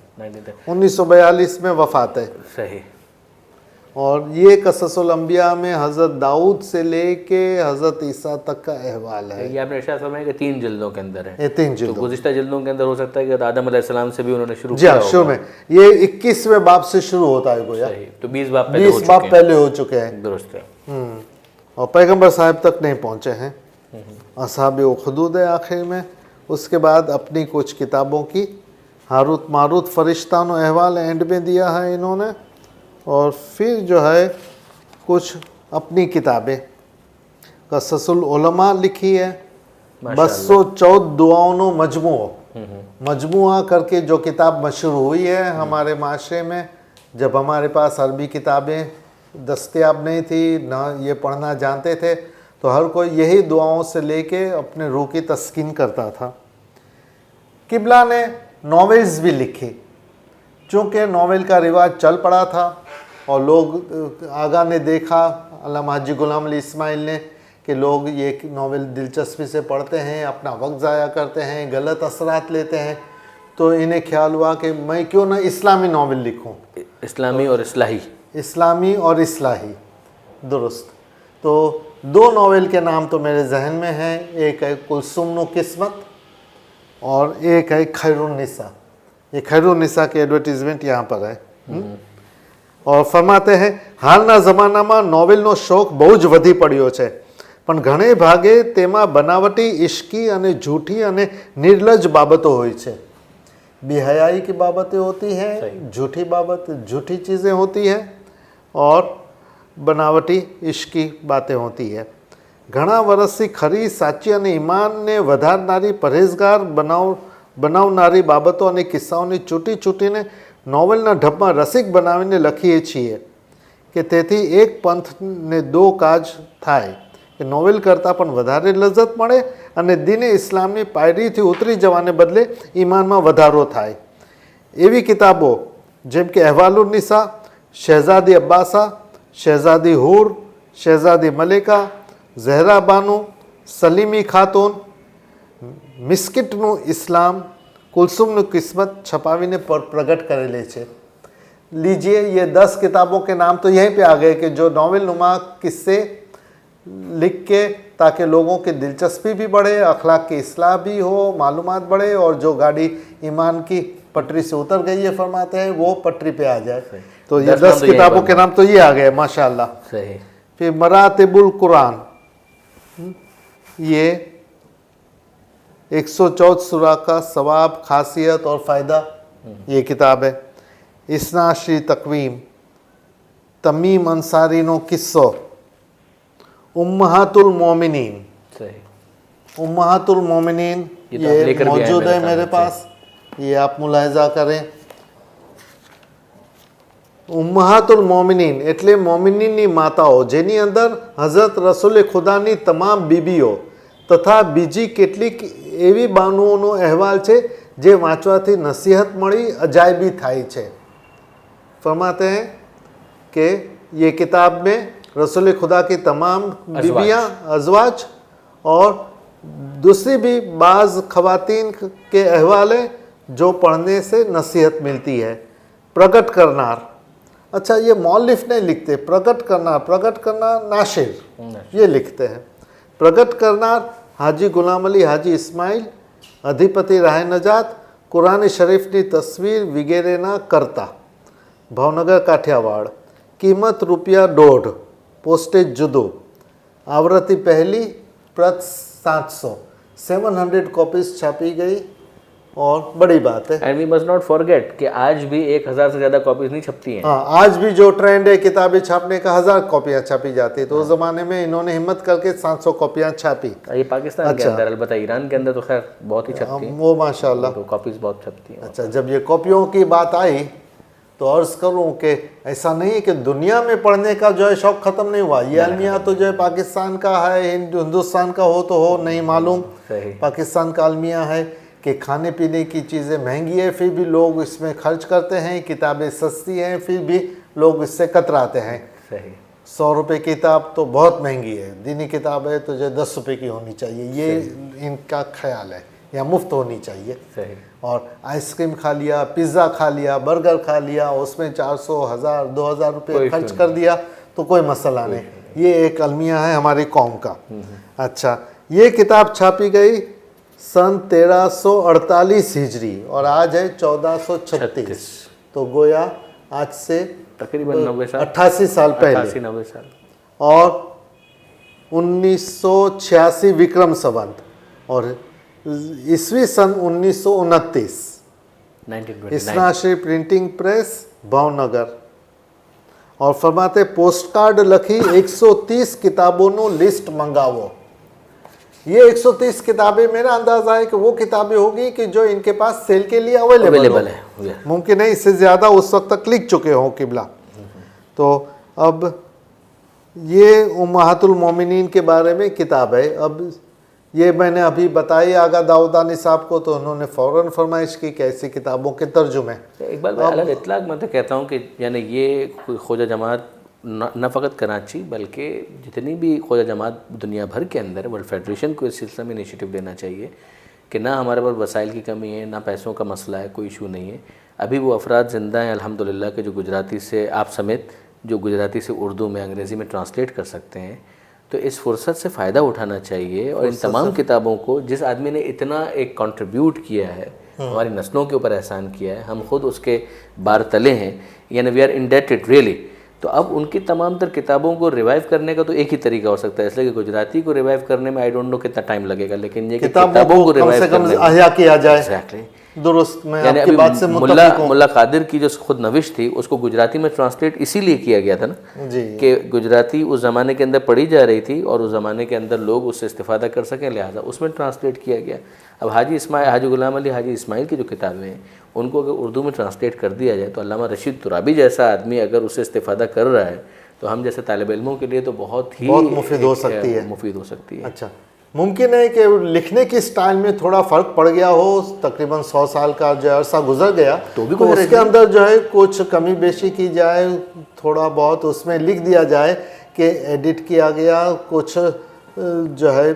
1942 में वफात है। सही। और ये कससुल अंबिया में हज़रत दाऊद से लेके हज़रत ईसा तक का अहवाल है। ये आपने इरशाद फरमाया कि 3 जिल्दों के अंदर है। ये 3 जिल्दों, तो गुज़िश्ता जिल्दों के अंदर हो सकता है कि आदम अलैहिस्सलाम से भी उन्होंने शुरू जी हाँ, किया शुरू में ये 21वें बाब से शुरू होता है गोया। सही। तो 20 बाब 20 बाब पहले हो चुके हैं। दुरुस्त है। और पैगंबर साहब तक नहीं पहुँचे हैं, असहाब उखदूद है आखिर में। उसके बाद अपनी कुछ किताबों की हारूत मारूत फरिश्तान और अहवाल एंड में दिया है इन्होंने, और फिर जो है कुछ अपनी किताबें कससुल उलमा लिखी है, 214 दुआओं मजमुआ करके जो किताब मशहूर हुई है हमारे माशरे में। जब हमारे पास अरबी किताबें दस्तयाब नहीं थी, ना ये पढ़ना जानते थे, तो हर कोई यही दुआओं से लेके अपने रूह की तस्कीन करता था। किबला ने नॉवेल्स भी लिखी, चूँकि नॉवेल का रिवाज चल पड़ा था और लोग आगा ने देखा, अल्लामा हाजी गुलाम अली इस्माइल ने, कि लोग ये नॉवेल दिलचस्पी से पढ़ते हैं, अपना वक्त ज़ाया करते हैं, गलत असरात लेते हैं, तो इन्हें ख्याल हुआ कि मैं क्यों ना इस्लामी नॉवेल लिखूं। इस्लामी और इस्लाही। इस्लामी और इस्लाही, दुरुस्त। तो 2 नॉवेल के नाम तो मेरे जहन में हैं, एक है कुलसुम किस्मत और एक है खैरुन्निसा। ये खैरुन्निसा की एडवर्टीजमेंट यहाँ पर है। और फरमाते हैं, हालना जमानाમાં નોવેલનો શોખ બહુ જ વધી પડ્યો છે, પણ ઘણે ભાગે તેમાં બનાવટી, ઇશ્કી અને झूठी અને निर्लज बाबतों હોય છે। बेहयाई की बाबतें होती हैं, झूठी बाबत, झूठी चीज़ें होती हैं, और बनावटी इश्की बातें होती है। ઘણા વર્ષથી ખરી સાચી અને ઈમાનને વધારનારી પरहेજગાર બનાવનારી બાબતો અને કિસ્સાઓની ચૂંટીને નોવેલના ઢબમાં રસિક બનાવીને લખીએ છીએ કે તેથી એક પંથને 2 કાજ થાય કે નોવેલ કરતાં પણ વધારે લજ્જત મળે અને દીને ઇસ્લામની પાયરીથી ઉતરી જવાને બદલે ઈમાનમાં વધારો થાય। એવી કિતાબો જેમ કે અહેવાલુન્નિસા, શહેઝાદી અબ્બાસા, શહેઝાદી હૂર, શહેઝાદી મલિકા, ઝહરા બાનુ, સલીમી ખાતુન, મિસ્કિટનું ઇસ્લામ, કુલસુમનું કિસ્મત છપાવીને પ્રગટ કરેલી છે। लीजिए, ये 10 किताबों के नाम तो यहीं पे आ गए कि जो नॉवेल नुमा किस्से लिख के ताकि लोगों की दिलचस्पी भी बढ़े, अखलाक की इस्लाह भी हो, मालूमात बढ़े, और जो गाड़ी ईमान की पटरी से उतर गई है फरमाते हैं वो पटरी पे आ जाए। तो ये 10 किताबों के नाम तो ये आ गए माशाल्लाह। सही। फिर मरातिबुल कुरान, ये 114 सूरा का सवाब, खासियत और फ़ायदा ये किताब है। इसना श्री तकवीम, तमीम अंसारी नो किस्सो, उम्महातुल मोमिनीन। सही। उम्महातुल मोमिनीन ये मौजूद है मेरे पास, ये आप मुलाहिजा करें। ઉમ્મહાતુલ મોમિનીન એટલે મોમિનીની માતાઓ જેની અંદર હઝરત રસૂલે ખુદાની તમામ બીબીઓ તથા બીજી કેટલીક એવી બાનુઓનો અહેવાલ છે જે વાંચવાથી નસીહત મળી અજાયબી થાય છે। फरमाते हैं कि ये किताब में रसूल खुदा की तमाम बीबियाँ, अज़वाज और दूसरी भी बाज़ ख़वातीन के अहवाल हैं जो पढ़ने से नसीहत मिलती है। प्रकट करनार, अच्छा ये मौलिफ नहीं लिखते, प्रकट करना नाशिर ये लिखते हैं। प्रकट करनार हाजी गुलाम अली हाजी इस्माइल, अधिपति राह नजात, कुरान शरीफनी तस्वीर वगैरहना करता, भावनगर काठियावाड़, कीमत ₹1.5, पोस्टेज जुदो, आवृत्ति पहली, प्रत 700, 700 कॉपीज छापी गई और बड़ी बात है। And we must not forget कि आज भी 1000 से ज़्यादा कॉपीज नहीं छपती हैं। हाँ, आज भी जो ट्रेंड है किताबें छापने का 1000 कॉपियाँ छापी जाती है, तो उस ज़माने में इन्होंने हिम्मत करके 700 कॉपियाँ छापी। ये पाकिस्तान के अंदर, अलबत्ता ईरान के अंदर तो खैर बहुत ही छपती हैं, वो माशाल्लाह तो कॉपीज बहुत छपती हैं। अच्छा, जब ये कॉपियों की बात आई तो अर्ज़ करूँ कि ऐसा नहीं है कि दुनिया में पढ़ने का जो है शौक़ ख़त्म नहीं हुआ। ये अलमिया तो जो है पाकिस्तान का है, हिंदुस्तान का हो तो हो नहीं मालूम, पाकिस्तान का अलमिया है कि खाने पीने की चीज़ें महंगी है फिर भी लोग इसमें खर्च करते हैं, किताबें सस्ती हैं फिर भी लोग इससे कतराते हैं। सही। 100 रुपये की किताब तो बहुत महंगी है, दीनी किताब है तो जो 10 रुपये की होनी चाहिए, ये इनका ख्याल है, या मुफ्त होनी चाहिए। सही। और आइसक्रीम खा लिया, पिज़्ज़ा खा लिया, बर्गर खा लिया, उसमें 400, 1000, 2000 रुपये खर्च कर दिया तो कोई मसला नहीं। ये एक अलमिया है हमारी कौम का। अच्छा, ये किताब छापी गई सन 1348 हिजरी और आज है 1436, तो गोया आज से तकरीबन 90 साल, 88 साल पहले, 90 साल। और 1986 विक्रम संवत और ईस्वी सन 1929 इसनाश्री प्रिंटिंग प्रेस भावनगर। और फरमाते पोस्ट कार्ड लखी 130 किताबों लिस्ट मंगावो। ये 130 किताबें मेरा अंदाजा है कि वो किताबें होगी कि जो इनके पास सेल के लिए अवेलेबल है। मुमकिन है इससे ज़्यादा उस वक्त तक लिख चुके हों किबला। तो अब ये उम्महातुल मोमिनीन के बारे में किताब है। अब ये मैंने अभी बताई आगा दाऊदानी साहब को, तो उन्होंने फ़ौरन फरमाइश की कि ऐसी किताबों के तर्जुमे। इकबाल भाई, अलग इतलाक मैं तो कहता हूँ कि यानी ये खोजा जमात न फ़कत कराची बल्कि जितनी भी खोजा जमात दुनिया भर के अंदर, वर्ल्ड फेडरेशन को इस सिलसिले में इनिशिएटिव लेना चाहिए कि ना हमारे पास वसाइल की कमी है, ना पैसों का मसला है, कोई इशू नहीं है। अभी वो अफराद ज़िंदा हैं अल्हम्दुलिल्लाह के जो गुजराती से, आप समेत जो गुजराती से उर्दू में, अंग्रेज़ी में ट्रांसलेट कर सकते हैं। तो इस फुर्सत से फ़ायदा उठाना चाहिए और इन तमाम किताबों को, जिस आदमी ने इतना एक कंट्रीब्यूट किया है, हमारी नस्लों के ऊपर एहसान किया है, हम खुद उसके बार तले हैं, यानी वी आर इंडेटेड रियली। तो अब उनकी तमाम तर किताबों को रिवाइव करने का तो एक ही तरीका हो सकता है, इसलिए कि गुजराती को रिवाइव करने में आई डोंट नो कितना टाइम लगेगा, लेकिन ये किताबों को रिवाइव करने में अहया किया जाए। एग्जैक्टली, दुरुस्त। मैं आपकी बात से मुल्ला मुल्ला कादिर की जो खुद नविश थी उसको गुजराती में ट्रांसलेट इसीलिए किया गया था ना कि गुजराती उस ज़माने के अंदर पढ़ी जा रही थी और उस ज़माने के अंदर लोग उससे इस्तेफादा कर सकें, लिहाजा उसमें ट्रांसलेट किया गया। अब हाजी गुलाम अली हाजी इस्माइल की जो किताबें हैं उनको अगर उर्दू में ट्रांसलेट कर दिया जाए तो अल्लामा रशीद तुराबी जैसा आदमी अगर उससे इस्तेफादा कर रहा है तो हम जैसे तालिब इल्मों के लिए तो बहुत मुफीद हो सकती है। अच्छा, मुमकिन है कि लिखने की स्टाइल में थोड़ा फ़र्क पड़ गया हो, तकरीबन 100 साल का जो अरसा गुजर गया तो भी उसके अंदर जो है कुछ कमी बेशी की जाए, थोड़ा बहुत उसमें लिख दिया जाए कि एडिट किया गया, कुछ जो है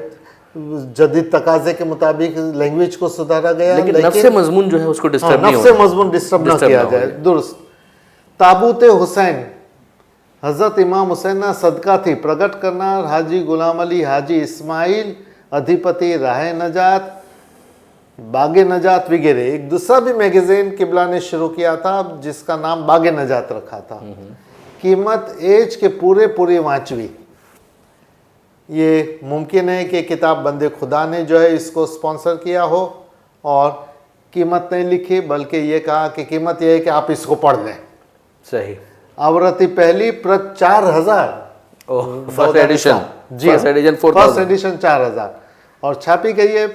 जदीद तकाजे के मुताबिक लैंग्वेज को सुधारा गया, लेकिन नफ्से मजमून जो है उसको डिस्टर्ब नहीं नफ्से मजमून डिस्टर्ब ना किया जाए। दुरुस्त। ताबूत हुसैन हज़रत इमाम हुसैन ना सदका थी प्रकट करनार हाजी गुलाम अली हाजी इस्माइल अधिपति राह नजात बागे नजात वगैरह। एक दूसरा भी मैगजीन किबला ने शुरू किया था जिसका नाम बागे नजात रखा था। कीमत एज के पूरे वांचवी। ये मुमकिन है कि किताब बंदे खुदा ने जो है इसको स्पॉन्सर किया हो और कीमत नहीं लिखी, बल्कि ये कहा कि कीमत ये है कि आप इसको पढ़ लें। सही। आवृत्ति पहली प्रत 4000। फर्स्ट एडिशन जी, फर्स्ट एडिशन 4000 और छापी गई है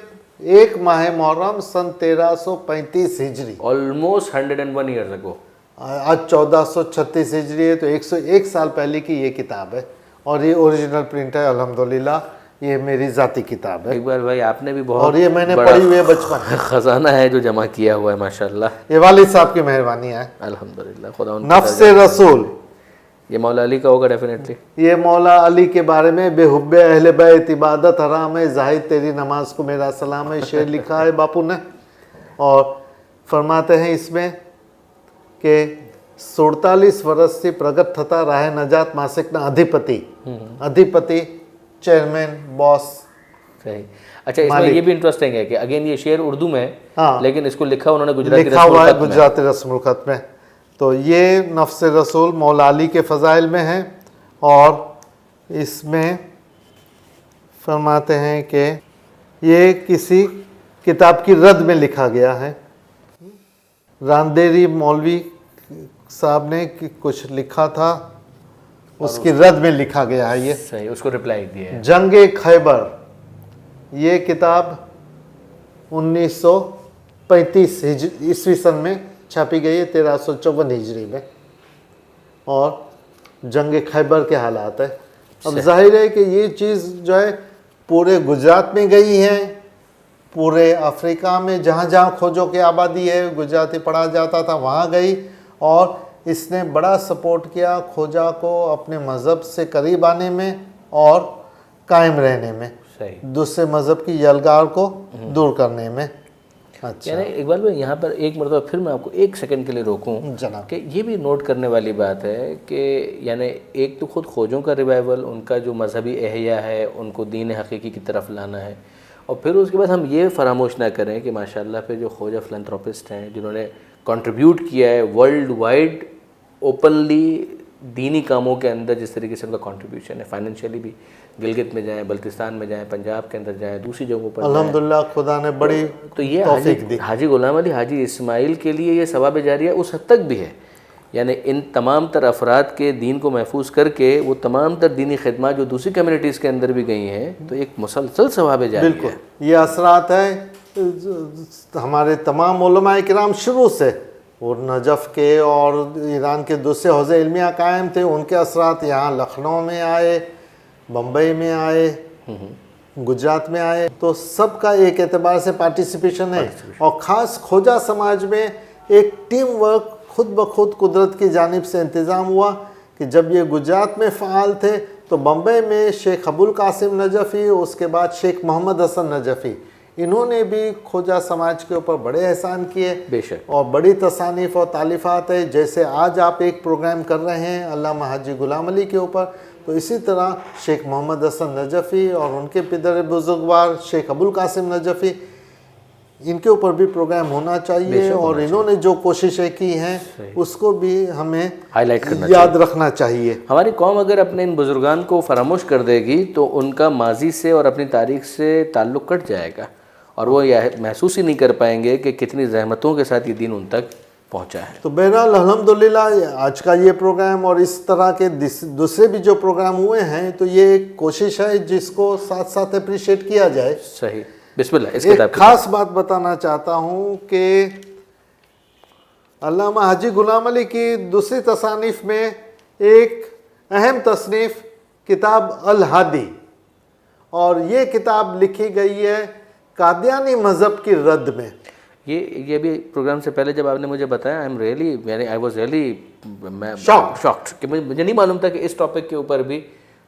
1 माह मुहर्रम सन 1335 हिजरी। Almost 101 years ago. आज 1436 हिजरी है, तो 101 साल पहले की ये किताब है और ये ओरिजिनल प्रिंट है अल्हम्दुलिल्लाह। ये मेरी जाती किताब है। इकबाल भाई आपने भी बहुत और ये मैंने पढ़ी हुई है बचपन। खजाना है जो जमा किया हुआ है माशाल्लाह। ये वालिद साहब की मेहरबानी है अल्हम्दुलिल्लाह। खुदा नफ्से रसूल, ये मौला अली का होगा डेफिनेटली। ये मौला अली के बारे में बेहुब्बे अहले बैत इबादत हराम है जाहिद तेरी नमाज को मेरा सलाम है शेर लिखा है बापू ने। और फरमाते हैं इसमें कि 47 वर्ष से प्रगट थता राह नजात मासिक ना अधिपति चेयरमैन बॉस। सही। अच्छा, इसमें ये भी इंटरेस्टिंग है कि अगेन ये शेर उर्दू में है, हाँ, लेकिन इसको लिखा उन्होंने गुजराती लिखा हुआ है गुजराती रस्मुल खत में। तो ये नफ्स रसूल मौला अली के फ़ज़ाइल में है और इसमें फरमाते हैं कि ये किसी किताब की रद में लिखा गया है। रांदेरी मौलवी साहब ने कुछ लिखा था, उसकी रद में लिखा गया है ये। सही, उसको रिप्लाई दिया है। जंगे खैबर, ये किताब 1935 ईस्वी सन में छापी गई है 1354 हिजरी में और जंग खैबर के हालात है। अब जाहिर है कि ये चीज़ जो है पूरे गुजरात में गई है, पूरे अफ्रीका में जहाँ जहाँ खोजों की आबादी है गुजराती पढ़ा जाता था वहाँ गई और इसने बड़ा सपोर्ट किया खोजा को अपने मज़हब से करीब आने में और कायम रहने में, दूसरे मज़हब की यलगार को दूर करने में। अच्छा, यानी इकबाल भाई यहाँ पर एक मरतबा फिर मैं आपको एक सेकंड के लिए रोकूं जनाब कि ये भी नोट करने वाली बात है कि यानी एक तो खुद खोजों का रिवाइवल, उनका जो मजहबी एहया है उनको दीन हकीकी की तरफ लाना है, और फिर उसके बाद हम ये फरामोश ना करें कि माशाल्लाह पे जो खोजा फिलैंथ्रोपिस्ट हैं जिन्होंने कंट्रीब्यूट किया है वर्ल्ड वाइड ओपनली दीनी कामों के अंदर, जिस तरीके से उनका कंट्रीब्यूशन है फाइनेंशियली भी, गिलगित में जाएं, बल्तिस्तान में जाएं, पंजाब के अंदर जाएं, दूसरी जगहों पर अल्हम्दुलिल्लाह खुदा ने बड़ी तो ये हाजी गुलाम अली हाजी इस्माइल के लिए ये सवाब जारिया उस हद तक भी है। यानी इन तमाम तर अफराद के दीन को महफूज करके वो तमाम तर दीनी खिदमत जो दूसरी कम्युनिटीज़ के अंदर भी गई हैं, तो एक मुसलसल सवाब जारिया है। बिल्कुल ये असरात है हमारे तमाम उलमाए किराम शुरू से, और नजफ़ के और ईरान के दूसरे हौज़े इल्मिया कायम थे, उनके असरात यहाँ लखनऊ में आए, बम्बई में आए, गुजरात में आए, तो सबका एक एतबार से पार्टिसिपेशन है। और ख़ास खोजा समाज में एक टीम वर्क खुद ब खुद कुदरत की जानिब से इंतज़ाम हुआ कि जब ये गुजरात में फ़ाल थे तो बम्बई में शेख अबुल कासिम नजफ़ी, उसके बाद शेख मोहम्मद हसन नजफ़ी, इन्होंने भी खोजा समाज के ऊपर बड़े एहसान किए बेशक, और बड़ी तसानीफ़ और तालीफ़ात है। जैसे आज आप एक प्रोग्राम कर रहे हैं अल्लामा हाजी गुलाम अली के ऊपर, तो इसी तरह शेख मोहम्मद हसन नजफ़ी और उनके पिदर बुजुर्गवार शेख अबुल कासिम नजफ़ी, इनके ऊपर भी प्रोग्राम होना चाहिए और इन्होंने जो कोशिशें की हैं उसको भी हमें हाईलाइट करना याद रखना चाहिए। हमारी कौम अगर अपने इन बुजुर्गान को फरामोश कर देगी तो उनका माजी से और अपनी तारीख से ताल्लुक़ कट जाएगा और वो यह महसूस ही नहीं कर पाएंगे कि कितनी ज़हमतों के साथ ये दिन उन तक पहुंचा है। तो बहरहाल अल्हम्दुलिल्लाह आज का ये प्रोग्राम और इस तरह के दूसरे भी जो प्रोग्राम हुए हैं, तो ये एक कोशिश है जिसको साथ साथ अप्रिशिएट किया जाए। सही, बिस्मिल्लाह। इस एक खास बात बताना चाहता हूँ कि अल्लामा हाजी गुलाम अली की दूसरी तसानीफ़ में एक अहम तसनीफ़ किताब अल हादी, और ये किताब लिखी गई है कादियानी मज़हब की रद्द में। ये भी प्रोग्राम से पहले जब आपने मुझे बताया, आई वॉज रियली शॉक्ड कि मुझे नहीं मालूम था कि इस टॉपिक के ऊपर भी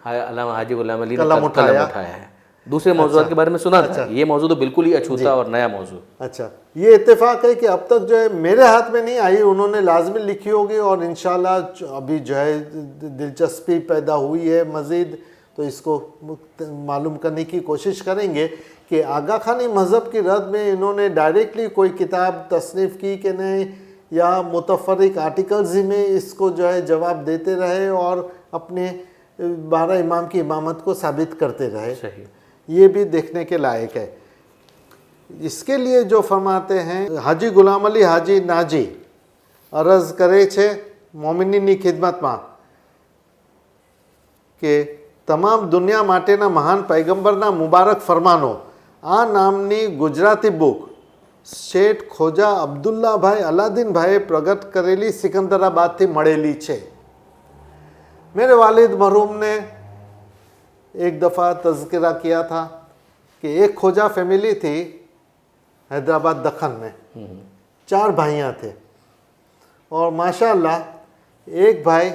अल्लामा हाजी गुलाम अली ने कलम उठाया है। दूसरे मौजूद के बारे में सुना था, ये मौजूद तो बिल्कुल ही अछूता और नया मौजूद। अच्छा, ये इत्तेफाक है कि अब तक जो है मेरे हाथ में नहीं आई, उन्होंने लाजमी लिखी होगी और इंशाल्लाह अभी जो है दिलचस्पी पैदा हुई है मज़ीद, तो इसको मालूम करने की कोशिश करेंगे कि आगा खानी मज़हब की रद में इन्होंने डायरेक्टली कोई किताब तसनीफ़ की कि नहीं, या मुतफरिक आर्टिकल्स ही में इसको जो है जवाब देते रहे और अपने 12 इमाम की इमामत को साबित करते रहे। सही, ये भी देखने के लायक है। इसके लिए जो फरमाते हैं, हाजी गुलाम अली हाजी नाजी अरज करे छे मोमिनीनी खिदमतमां કે તમામ દુનિયા માટેના મહાન પૈગંબરના મુબારક ફરમાનો આ નામની ગુજરાતી બુક શેઠ ખોજા અબ્દુલ્લાભાઈ અલાદીનભાઈએ પ્રગટ કરેલી સિકંદરાબાદથી મળેલી છે। मेरे वालिद मरहूम ने एक दफ़ा तज़किरा किया था कि एक खोजा फैमिली थी हैदराबाद दखन में, 4 भाइयाँ थे और माशाअल्लाह एक भाई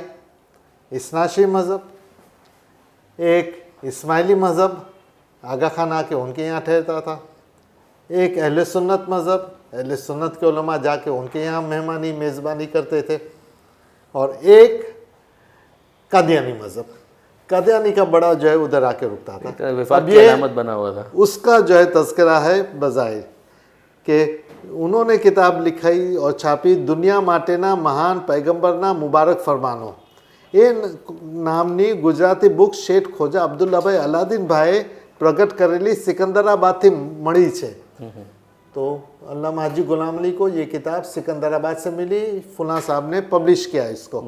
इस्नाशी मज़हब, एक इस्माइली मज़हब आगा खान आके उनके यहाँ ठहरता था, एक अहले सुन्नत मज़हब, अहले सुन्नत के उलमा जाके उनके यहाँ मेहमानी मेज़बानी करते थे, और एक कादियानी मज़हब, कादियानी का बड़ा जो है उधर आके रुकता था। वफाक की अलामत बना हुआ था। उसका जो है तज़किरा है बज़ाहिर कि उन्होंने किताब लिखाई और छापी दुनिया माटेना महान पैगंबरना मुबारक फरमानो। ये नामनी गुजराती बुक શેઠ ખોજા અબ્દુલ્લાભાઈ અલાદીનભાઈએ પ્રગટ કરેલી સિકંદરાબાદથી મળી છે। तो अल्लामा हाजी गुलाम अली को ये किताब सिकंदराबाद से मिली, फुला साहब ने पब्लिश किया इसको,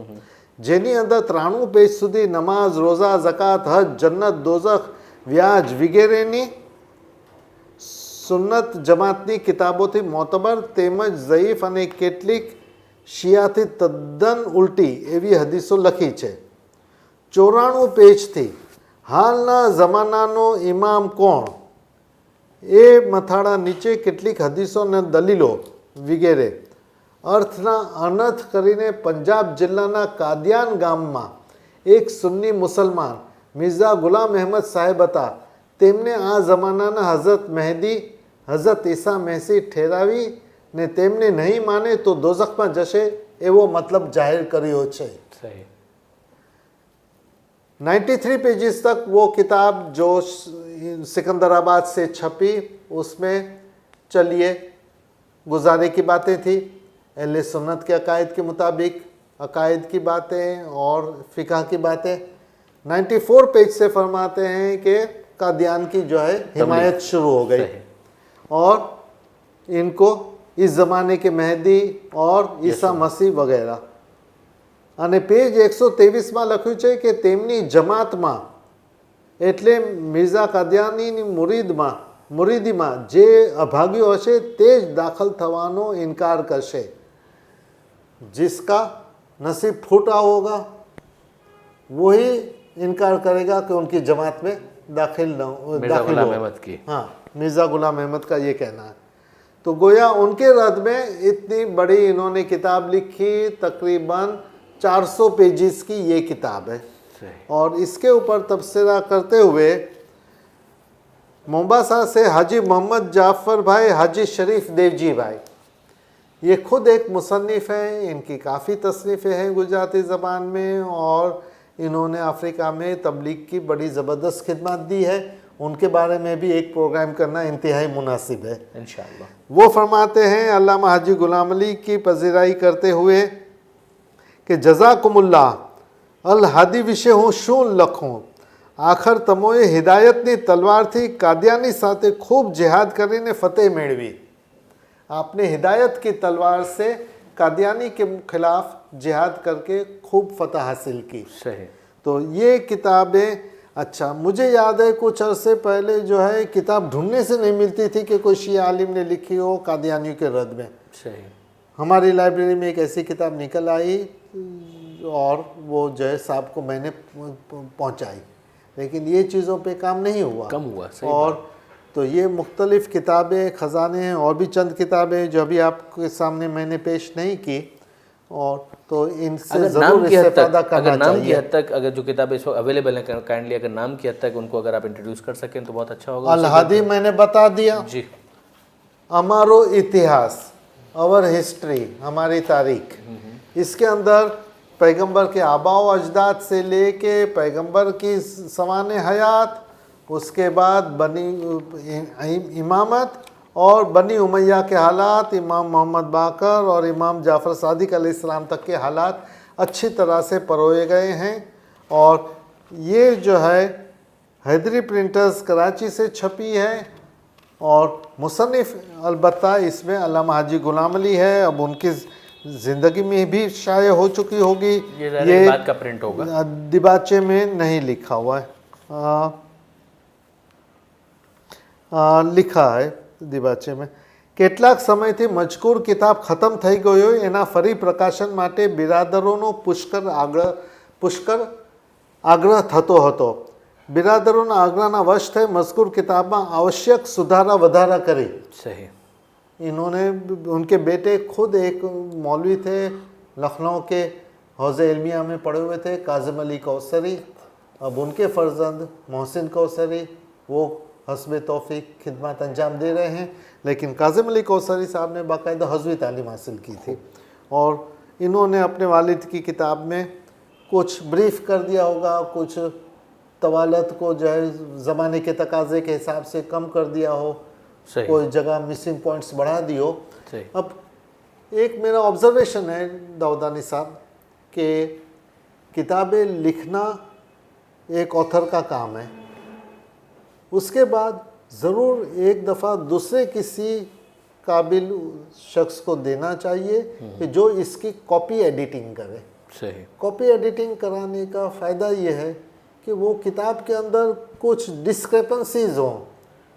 જેની અંદર 93 પેજ સુધી નમાઝ, રોઝા, ઝકાત, હજ, જન્નત, દોઝખ, વ્યાજ વગેરેની સુન્નત જમાતની કિતાબોથી મોતબર તેમજ ઝઈફ અને કેટલીક શિયાથી તદ્દન ઉલટી એવી હદીસો લખી છે। 94 પેજથી હાલના જમાનાનો ઇમામ કોણ એ મથાળા નીચે કેટલીક હદીસો અને દલીલો વગેરે અર્થના અનર્થ કરીને પંજાબ જિલ્લાના કાદિયાન ગામમાં એક સુન્ની મુસલમાન મિર્ઝા ગુલામ અહેમદ સાહેબ હતા, તેમને આ જમાનાના હઝરત મહેદી, હઝરત ઈસા મહેસી ઠેરાવી ને તેમને નહીં માને તો દોઝખમાં જશે એવો મતલબ જાહેર કર્યો છે। 93 पेजेस तक वो किताब जो सिकंदराबाद से छपी उसमें चलिए गुजारे की बातें थी, अहले सुन्नत के अकायद के मुताबिक अकायद की बातें और फ़िक़ह की बातें। 94 पेज से फरमाते हैं कि कादियान की जो है हिमायत शुरू हो गई और इनको इस ज़माने के मेहदी और ईसा मसीह वगैरह। અને પેજ 123માં લખ્યું છે કે તેમની જમાતમાં એટલે મિર્ઝા કાદિયાનીની મુરીદીમાં જે અભાગ્યો હશે તે જ દાખલ થવાનો ઇનકાર કરશે। जिसका नसीब फूटा होगा वही इनकार करेगा कि उनकी जमात में दाखिल हो। हाँ, मिर्ज़ा गुलाम अहमद का ये कहना है। तो गोया उनके रद में इतनी बड़ी इन्होंने किताब लिखी, तकरीबन 400 पेजेस की ये किताब है। और इसके ऊपर तबसरा करते हुए मोम्बासा से हाजी मोहम्मद जाफ़र भाई हाजी शरीफ देवजी भाई, ये खुद एक मुसन्निफ़ हैं, इनकी काफ़ी तसनीफ़ें हैं गुजराती ज़बान में और इन्होंने अफ्रीका में तबलीग की बड़ी ज़बरदस्त खिदमत दी है। उनके बारे में भी एक प्रोग्राम करना इंतहाई मुनासिब है इंशाअल्लाह। वो फरमाते हैं अल्लामा हाजी गुलाम अली की पज़ीराई करते हुए कि जज़ाकुमुल्लाह अल हादी विषे हूँ शूँ लखूँ, आखर तमोए हिदायतनी तलवारथी कादियानी साथे खूब जिहाद करीने फतेह मेळवी। आपने हिदायत की तलवार से कादियानी के खिलाफ जिहाद करके खूब फतह हासिल की। सही। तो ये किताबें, अच्छा मुझे याद है कुछ अरसे पहले जो है किताब ढूंढने से नहीं मिलती थी कि कोई शिया आलिम ने लिखी हो कादियानियों के रद में। सही। हमारी लाइब्रेरी में एक ऐसी किताब निकल आई और वो जो है साहब को मैंने पहुंचाई, लेकिन ये चीज़ों पे काम नहीं हुआ, कम हुआ। सही। और तो ये मुख्तलिफ़ किताबें ख़जाने हैं और भी चंद किताबें जो अभी आपके सामने मैंने पेश नहीं की। और तो इनसे अगर ज़रूर नाम की इससे हद फायदा तक, करना अगर नाम की चाहिए। हद तक, अगर जो किताबें इस वक्त अवेलेबल हैं काइंडली, अगर नाम की हद तक उनको अगर आप इंट्रोड्यूस कर सकें तो बहुत अच्छा होगा। अल हादी मैंने बता दिया, जी, हमारो इतिहास, अवर हिस्ट्री, हमारी तारीख, इसके अंदर पैगंबर के आबा व अजदाद से लेके पैगंबर की सवाने हयात, उसके बाद बनी इमामत और बनी उमैया के हालात, इमाम मोहम्मद बाकर और इमाम जाफ़र सादिक अलैहिस्सलाम तक के हालात अच्छी तरह से परोए गए हैं। और ये जो है हैदरी प्रिंटर्स कराची से छपी है और मुसन्निफ़ अलबत्ता इसमें अल्लामा हाजी गुलाम अली है। अब उनकी ज़िंदगी में भी शाये हो चुकी होगी, ये बात का प्रिंट होगा, दिबाचे में नहीं लिखा हुआ है, लिखा है દિબાચે में। કેટલાક સમયથી મજકૂર કિતાબ ખતમ થઈ ગઈ હોય એના ફરી પ્રકાશન માટે બિરાદરોનો પુષ્કળ આગ્રહ થતો હતો। બિરાદરોના આગ્રહના વશ થઈ મજકૂર કિતાબમાં આવશ્યક સુધારા વધારા કરી। सही। इन्होंने, उनके बेटे खुद एक मौलवी थे, लखनऊ के हौज़े इल्मिया में पढ़े हुए थे, काज़िम अली कौसरी। अब उनके फ़र्जंद मोहसिन कौसरी वो हस्ब तौफीक खिदमत अंजाम दे रहे हैं, लेकिन काज़िम अली कौसरी साहब ने बाकायदा हज़वी तालीम हासिल की थी और इन्होंने अपने वालिद की किताब में कुछ ब्रीफ कर दिया होगा, कुछ तवालत को जो है ज़माने के तकाज़े के हिसाब से कम कर दिया हो, कोई जगह मिसिंग पॉइंट्स बढ़ा दी हो। अब एक मेरा ऑब्ज़र्वेशन है दाऊदानी साहब कि किताबें लिखना एक ऑथर का काम है, उसके बाद ज़रूर एक दफ़ा दूसरे किसी काबिल शख्स को देना चाहिए कि जो इसकी कॉपी एडिटिंग करे। सही। कॉपी एडिटिंग कराने का फ़ायदा ये है कि वो किताब के अंदर कुछ डिस्क्रेपेंसीज हों,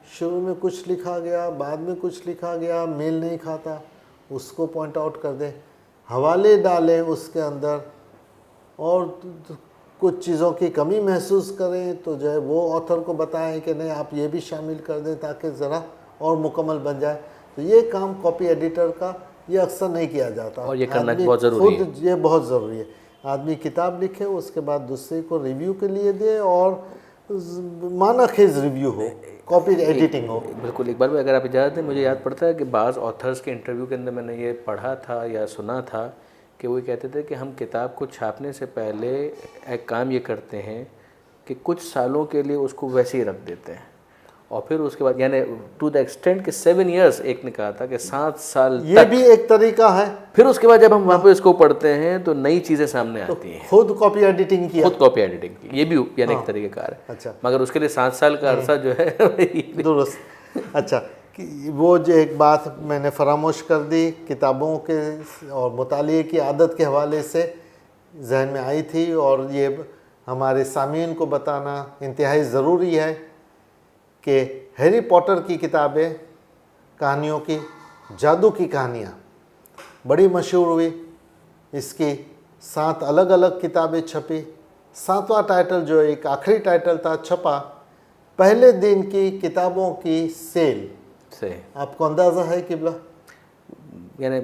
शुरू में कुछ लिखा गया, बाद में कुछ लिखा गया, मेल नहीं खाता, उसको पॉइंट आउट कर दें, हवाले डालें उसके अंदर, और कुछ चीज़ों की कमी महसूस करें तो जो है वो ऑथर को बताएं कि नहीं आप ये भी शामिल कर दें ताकि ज़रा और मुकम्मल बन जाए। तो ये काम कॉपी एडिटर का ये अक्सर नहीं किया जाता और ये करना बहुत ज़रूरी है। ये बहुत ज़रूरी है। आदमी किताब लिखे, उसके बाद दूसरे को रिव्यू के लिए दे और माना खेज रिव्यू हो, कॉपी एडिटिंग हो। बिल्कुल। एक बार भी अगर आप इजाज़त दें, मुझे याद पड़ता है कि बाज़ ऑथर्स के इंटरव्यू के अंदर मैंने ये पढ़ा था या सुना था कि वो कहते थे कि हम किताब को छापने से पहले एक काम ये करते हैं कि कुछ सालों के लिए उसको वैसे ही रख देते हैं और फिर उसके बाद, यानी टू द एक्सटेंट कि 7 years, एक ने कहा था कि 7 साल ये तक, भी एक तरीका है। फिर उसके बाद जब हम वहाँ पे इसको पढ़ते हैं तो नई चीज़ें सामने आती हैं। खुद कॉपी एडिटिंग किया, खुद कॉपी एडिटिंग की, ये भी यानी एक तरीके कार है। अच्छा, मगर उसके लिए 7 साल का अरसा जो है दुरुस्त। अच्छा, वो जो एक बात मैंने फरामोश कर दी, किताबों के और मुतालिए की आदत के हवाले से जहन में आई थी और ये हमारे सामीन को बताना इंतहाई ज़रूरी है कि हैरी पॉटर की किताबें, कहानियों की, जादू की कहानियाँ बड़ी मशहूर हुई। इसकी 7 अलग अलग किताबें छपी। 7वां टाइटल जो एक आखिरी टाइटल था छपा पहले दिन की किताबों की सेल से। आपको अंदाज़ा है किबला? यानी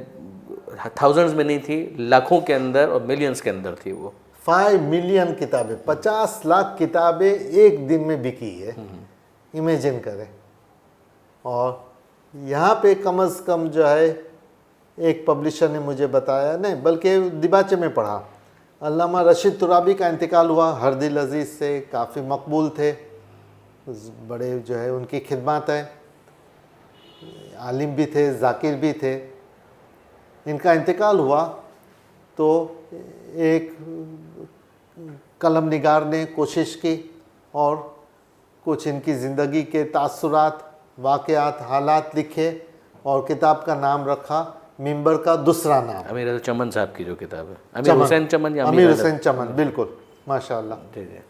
थाउजेंड्स में नहीं थी, लाखों के अंदर और मिलियंस के अंदर थी वो। 5 मिलियन किताबें, 50 लाख किताबें एक दिन में बिकी है, इमेजिन करें। और यहाँ पे कम से कम जो है एक पब्लिशर ने मुझे बताया, नहीं बल्कि दिबाचे में पढ़ा, अल्लामा रशीद तुराबी का इंतकाल हुआ। हरदिल अजीज़ से काफ़ी मकबूल थे, बड़े जो है उनकी खिदमत है, आलिम भी थे, जाकिर भी थे। इनका इंतकाल हुआ तो एक कलम निगार ने कोशिश की और कुछ इनकी ज़िंदगी के तासुरात, वाक़यात, हालात लिखे और किताब का नाम रखा मिंबर का दूसरा नाम। अमीर चमन साहब की जो किताब है, अमीर हुसैन चमन या अमीर हुसैन चमन, बिल्कुल, माशाअल्लाह। जी जी।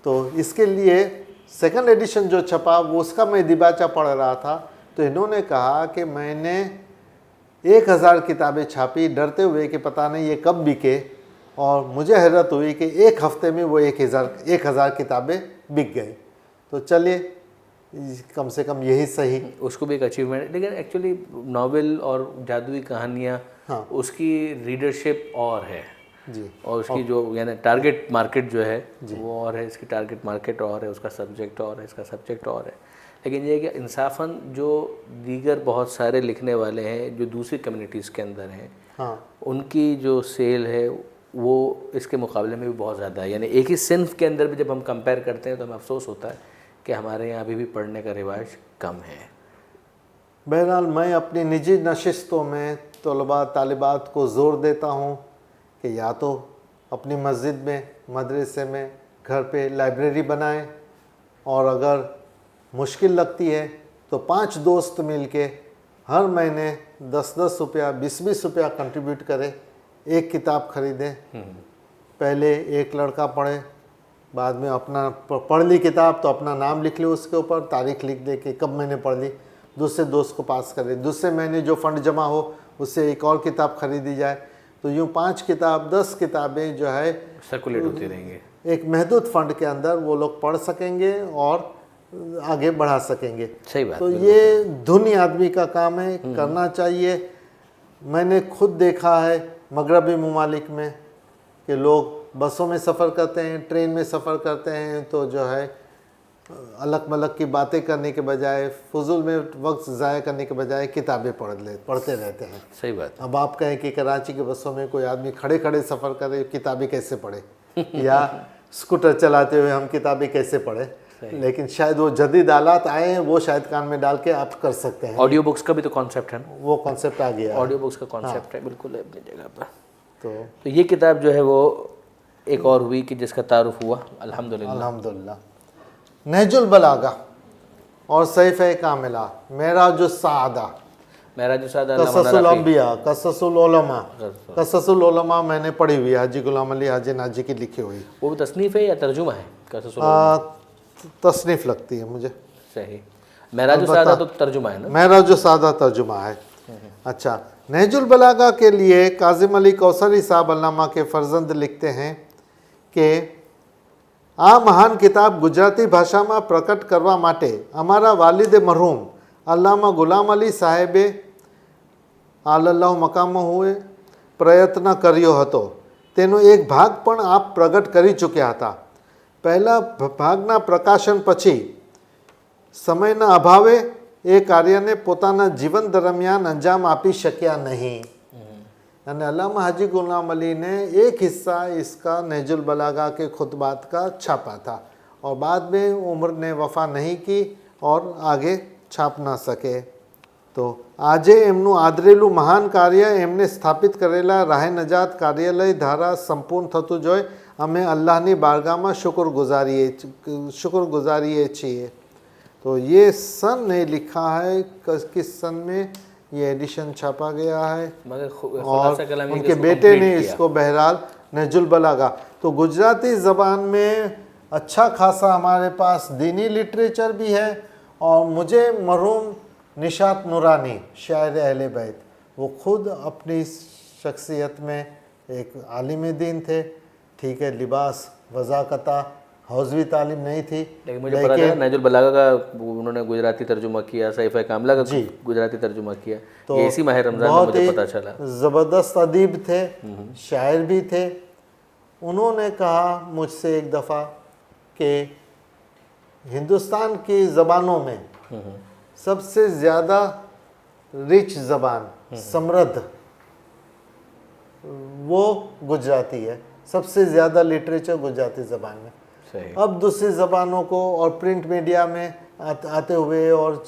तो इसके लिए सेकंड एडिशन जो छपा वो उसका मैं दिबाचा पढ़ रहा था, तो इन्होंने कहा कि मैंने 1000 किताबें छापी डरते हुए कि पता नहीं ये कब बिके, और मुझे हैरत हुई कि एक हफ्ते में वो 1000 किताबें बिक गई। तो चलिए कम से कम यही सही। उसको भी एक अचीवमेंट है। लेकिन एक्चुअली नावल और जादुई कहानियाँ हाँ। उसकी रीडरशिप और है जी। और उसकी जो यानी टारगेट मार्केट जो है वो और है, इसकी टारगेट मार्केट और है, उसका सब्जेक्ट और है, इसका सब्जेक्ट और है। लेकिन ये है कि इंसाफन जो दीगर बहुत सारे लिखने वाले हैं जो दूसरी कम्युनिटीज़ के अंदर हैं, हाँ, उनकी जो सेल है वो इसके मुकाबले में भी बहुत ज़्यादा है। यानी एक ही सिन्फ के अंदर भी जब हम कंपेयर करते हैं तो हमें अफसोस होता है कि हमारे यहाँ अभी भी पढ़ने का रिवाज कम है। बहरहाल मैं अपनी निजी नशिस्तों में तलबा तालिबात को ज़ोर देता हूँ कि या तो अपनी मस्जिद में, मदरसे में, घर पे लाइब्रेरी बनाएं, और अगर मुश्किल लगती है तो 5 दोस्त मिलके हर महीने 10-10 रुपया, 20-20 रुपया कंट्रीब्यूट करें, एक किताब खरीदें। पहले एक लड़का पढ़े, बाद में अपना पढ़ ली किताब तो अपना नाम लिख लो उसके ऊपर, तारीख लिख दे कि कब मैंने पढ़ ली, दूसरे दोस्त को पास करें, दूसरे महीने जो फंड जमा हो उससे एक और किताब खरीदी जाए। तो यूँ 5 किताब 10 किताबें जो है सर्कुलेट होती रहेंगे, एक महदूद फंड के अंदर वो लोग पढ़ सकेंगे और आगे बढ़ा सकेंगे। सही बात। तो ये धुनी आदमी का काम है, करना चाहिए। मैंने खुद देखा है मगरबी ममालिक में कि लोग बसों में सफ़र करते हैं, ट्रेन में सफ़र करते हैं, तो जो है अलग मलग की बातें करने के बजाय, फजूल में वक्त ज़ाया करने के बजाय किताबें पढ़ते रहते हैं। सही बात। अब आप कहें कि कराची के बसों में कोई आदमी खड़े खड़े सफ़र करे, किताबें कैसे पढ़े या स्कूटर चलाते हुए हम किताबें कैसे पढ़े, लेकिन शायद वो जदीद आलात आए हैं, वो शायद कान में डाल के आप कर सकते हैं। ऑडियो बुक्स का भी तो कॉन्सेप्ट है ना, वो कॉन्सेप्ट आ गया है। ऑडियो बुक्स का कॉन्सेप्ट है, बिल्कुल है अपनी जगह पर। तो ये किताब जो है वो एक और हुई कि जिसका तारुफ हुआ अल्हम्दुलिल्लाह। अल्हम्दुलिल्लाह। नहजुल बलागा और सहीफ़े कामिला, मेराजुस सादा, मेराजुस सादा, कससुल अंबिया, कससुल उलमा। कससुल उलमा मैंने पढ़ी हुई है, हाजी गुलाम अली हाजी नाजी की लिखी हुई। वो भी तसनीफ़ है या तर्जुमा है? कससुल तसनीफ़ लगती है मुझे। सही। मेराजुस सादा तो तर्जुमा है ना? मेराजुस सादा तर्जुमा है। अच्छा, नहजुल बलागा के लिए काजिम अली कौसरी साहब अल्लामा के फर्जंद लिखते हैं કે આ મહાન કિતાબ ગુજરાતી ભાષામાં પ્રકટ કરવા માટે અમારા વાલિદે મરહૂમ અલ્લામા ગુલામ અલી સાહેબે આલલ્લાહ મકામો હુએ પ્રયત્ન કર્યો હતો, તેનો એક ભાગ પણ આપ પ્રગટ કરી ચૂક્યા હતા. પહેલા ભાગના પ્રકાશન પછી સમયના અભાવે એ કાર્યને પોતાના જીવન દરમિયાન અંજામ આપી શક્યા નહીં. यानी अल्लामा हाजी गुलाम अली ने एक हिस्सा इसका नहजुल बलागा के खुतबात का छापा था और बाद में उम्र ने वफ़ा नहीं की और आगे छाप ना सके. तो આજે એમનું આદરેલું મહાન કાર્ય એમને સ્થાપિત કરેલા રાહે નજાત કાર્યાલય દ્વારા સંપૂર્ણ થતું જોઈ અમે અલ્લાહની બારગાહમાં शुक्रगुजारिए છીએ. तो ये सन ने लिखा है, किस सन में ये एडिशन छापा गया है, और उनके बेटे ने इसको बहरहाल नहजुल बलागा. तो गुजराती ज़बान में अच्छा खासा हमारे पास दीनी लिटरेचर भी है. और मुझे मरहूम निशात नूरानी शायर अहले बैत, वो खुद अपनी शख्सियत में एक आलिम दीन थे. ठीक है, लिबास वज़ाकता हौज़वी तालीम नहीं थी, लेकिन मुझे पता चला नहजुल बलागा का उन्होंने गुजराती तर्जुमा किया, सहीफ़े कामिला का गुजराती तर्जुमा किया. तो ये इसी माह रमज़ान में मुझे पता चला. ज़बरदस्त अदीब थे, शायर भी थे. उन्होंने कहा मुझसे एक दफ़ा कि हिंदुस्तान की ज़बानों में सबसे ज़्यादा रिच ज़बान, समृद्ध, वो गुजराती है. सबसे ज़्यादा लिटरेचर गुजराती ज़बान में. अब दूसरी ज़बानों को और प्रिंट मीडिया में आते हुए और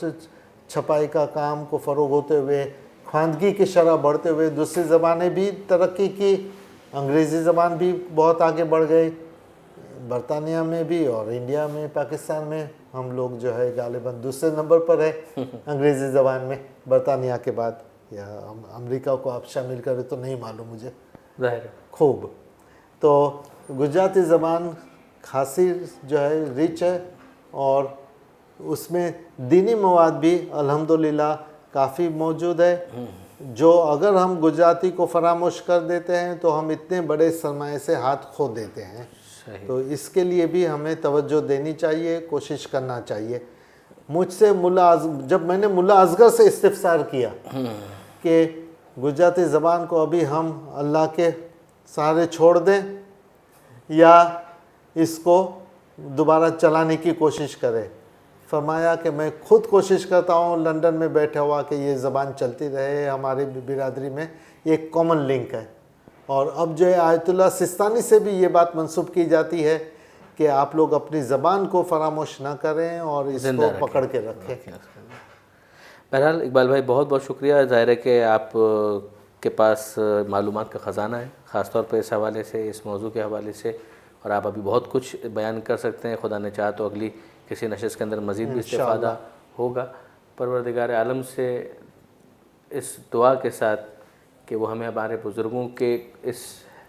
छपाई का काम को फ़रोग होते हुए, ख्वानगी की शरह बढ़ते हुए दूसरी ज़बानें भी तरक्की की. अंग्रेज़ी ज़बान भी बहुत आगे बढ़ गई. बरतानिया में भी और इंडिया में, पाकिस्तान में हम लोग जो है गालिबन दूसरे नंबर पर है अंग्रेज़ी ज़बान में, बरतानिया के बाद. या अमेरिका को आप शामिल करें तो नहीं मालूम मुझे. खूब. तो गुजराती ज़बान खासी जो है रिच है और उसमें दीनी मवाद भी अल्हम्दुलिल्लाह काफ़ी मौजूद है, जो अगर हम गुजराती को फरामोश कर देते हैं तो हम इतने बड़े सरमाए से हाथ खो देते हैं. तो इसके लिए भी हमें तवज्जो देनी चाहिए, कोशिश करना चाहिए. मुझसे जब मैंने मुल्ला असगर से इस्तिफसार किया कि गुजराती ज़बान को अभी हम अल्लाह के सहारे छोड़ दें या इसको दोबारा चलाने की कोशिश करें। फरमाया कि मैं खुद कोशिश करता हूँ लंदन में बैठा हुआ कि ये ज़बान चलती रहे, हमारी बिरादरी में एक कॉमन लिंक है। और अब जो है आयतुल्लाह सिस्तानी से भी ये बात मंसूब की जाती है कि आप लोग अपनी ज़बान को फरामोश ना करें और इसको पकड़ के रखें। बहरहाल इकबाल भाई बहुत बहुत शुक्रिया। ज़ाहिर है कि आप के पास मालूमात का ख़जाना है, ख़ास तौर पे इस हवाले से, इस मौजू के हवाले से, और आप अभी बहुत कुछ बयान कर सकते हैं। खुदा ने चाहा तो अगली किसी नशिस्त के अंदर मज़ीद भी इस्तिफ़ादा होगा। परवरदिगार आलम से इस दुआ के साथ कि वो हमें हमारे बुज़ुर्गों के इस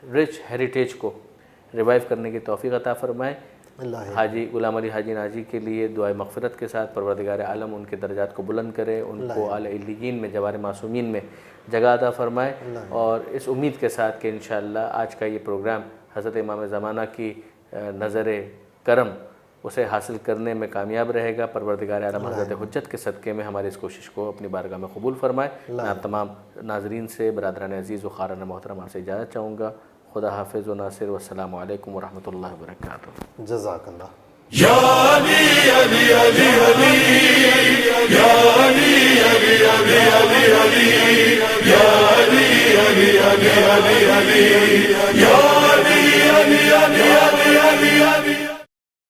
रिच हेरिटेज को रिवाइव करने की तौफ़ीक़ अता फ़रमाए। हाजी गुलाम अली हाजी नाजी के लिए दुआए मग़फ़िरत के साथ परवरदिगार आलम उनके दर्जात को बुलंद करे, उनको आले इल्लियीन में जवार मासूमीन में जगह अता फ़रमाए। और इस उम्मीद के साथ कि इंशाअल्लाह आज का ये प्रोग्राम हज़रत इमाम ज़माना की नज़र करम उसे हासिल करने में कामयाब रहेगा। परवरदिगार आलम हज़रत हुज्जत के सदक़े में हमारी इस कोशिश को अपनी बारगाह में कबूल फ़रमाए। मैं आप तमाम नाज़रीन से, बरादरान अज़ीज़ व ख़ारान मोहतरमा से इजाज़त चाहूँगा। खुदा हाफ़िज़ व नासिर। वस्सलामु अलैकुम व रहमतुल्लाहि व बरकातुहू। जज़ाकल्लाह। या अली अली अली अली, या अली अली अली अली अली, या अली अली अली अली अली, या अली अली अली अली अली अली।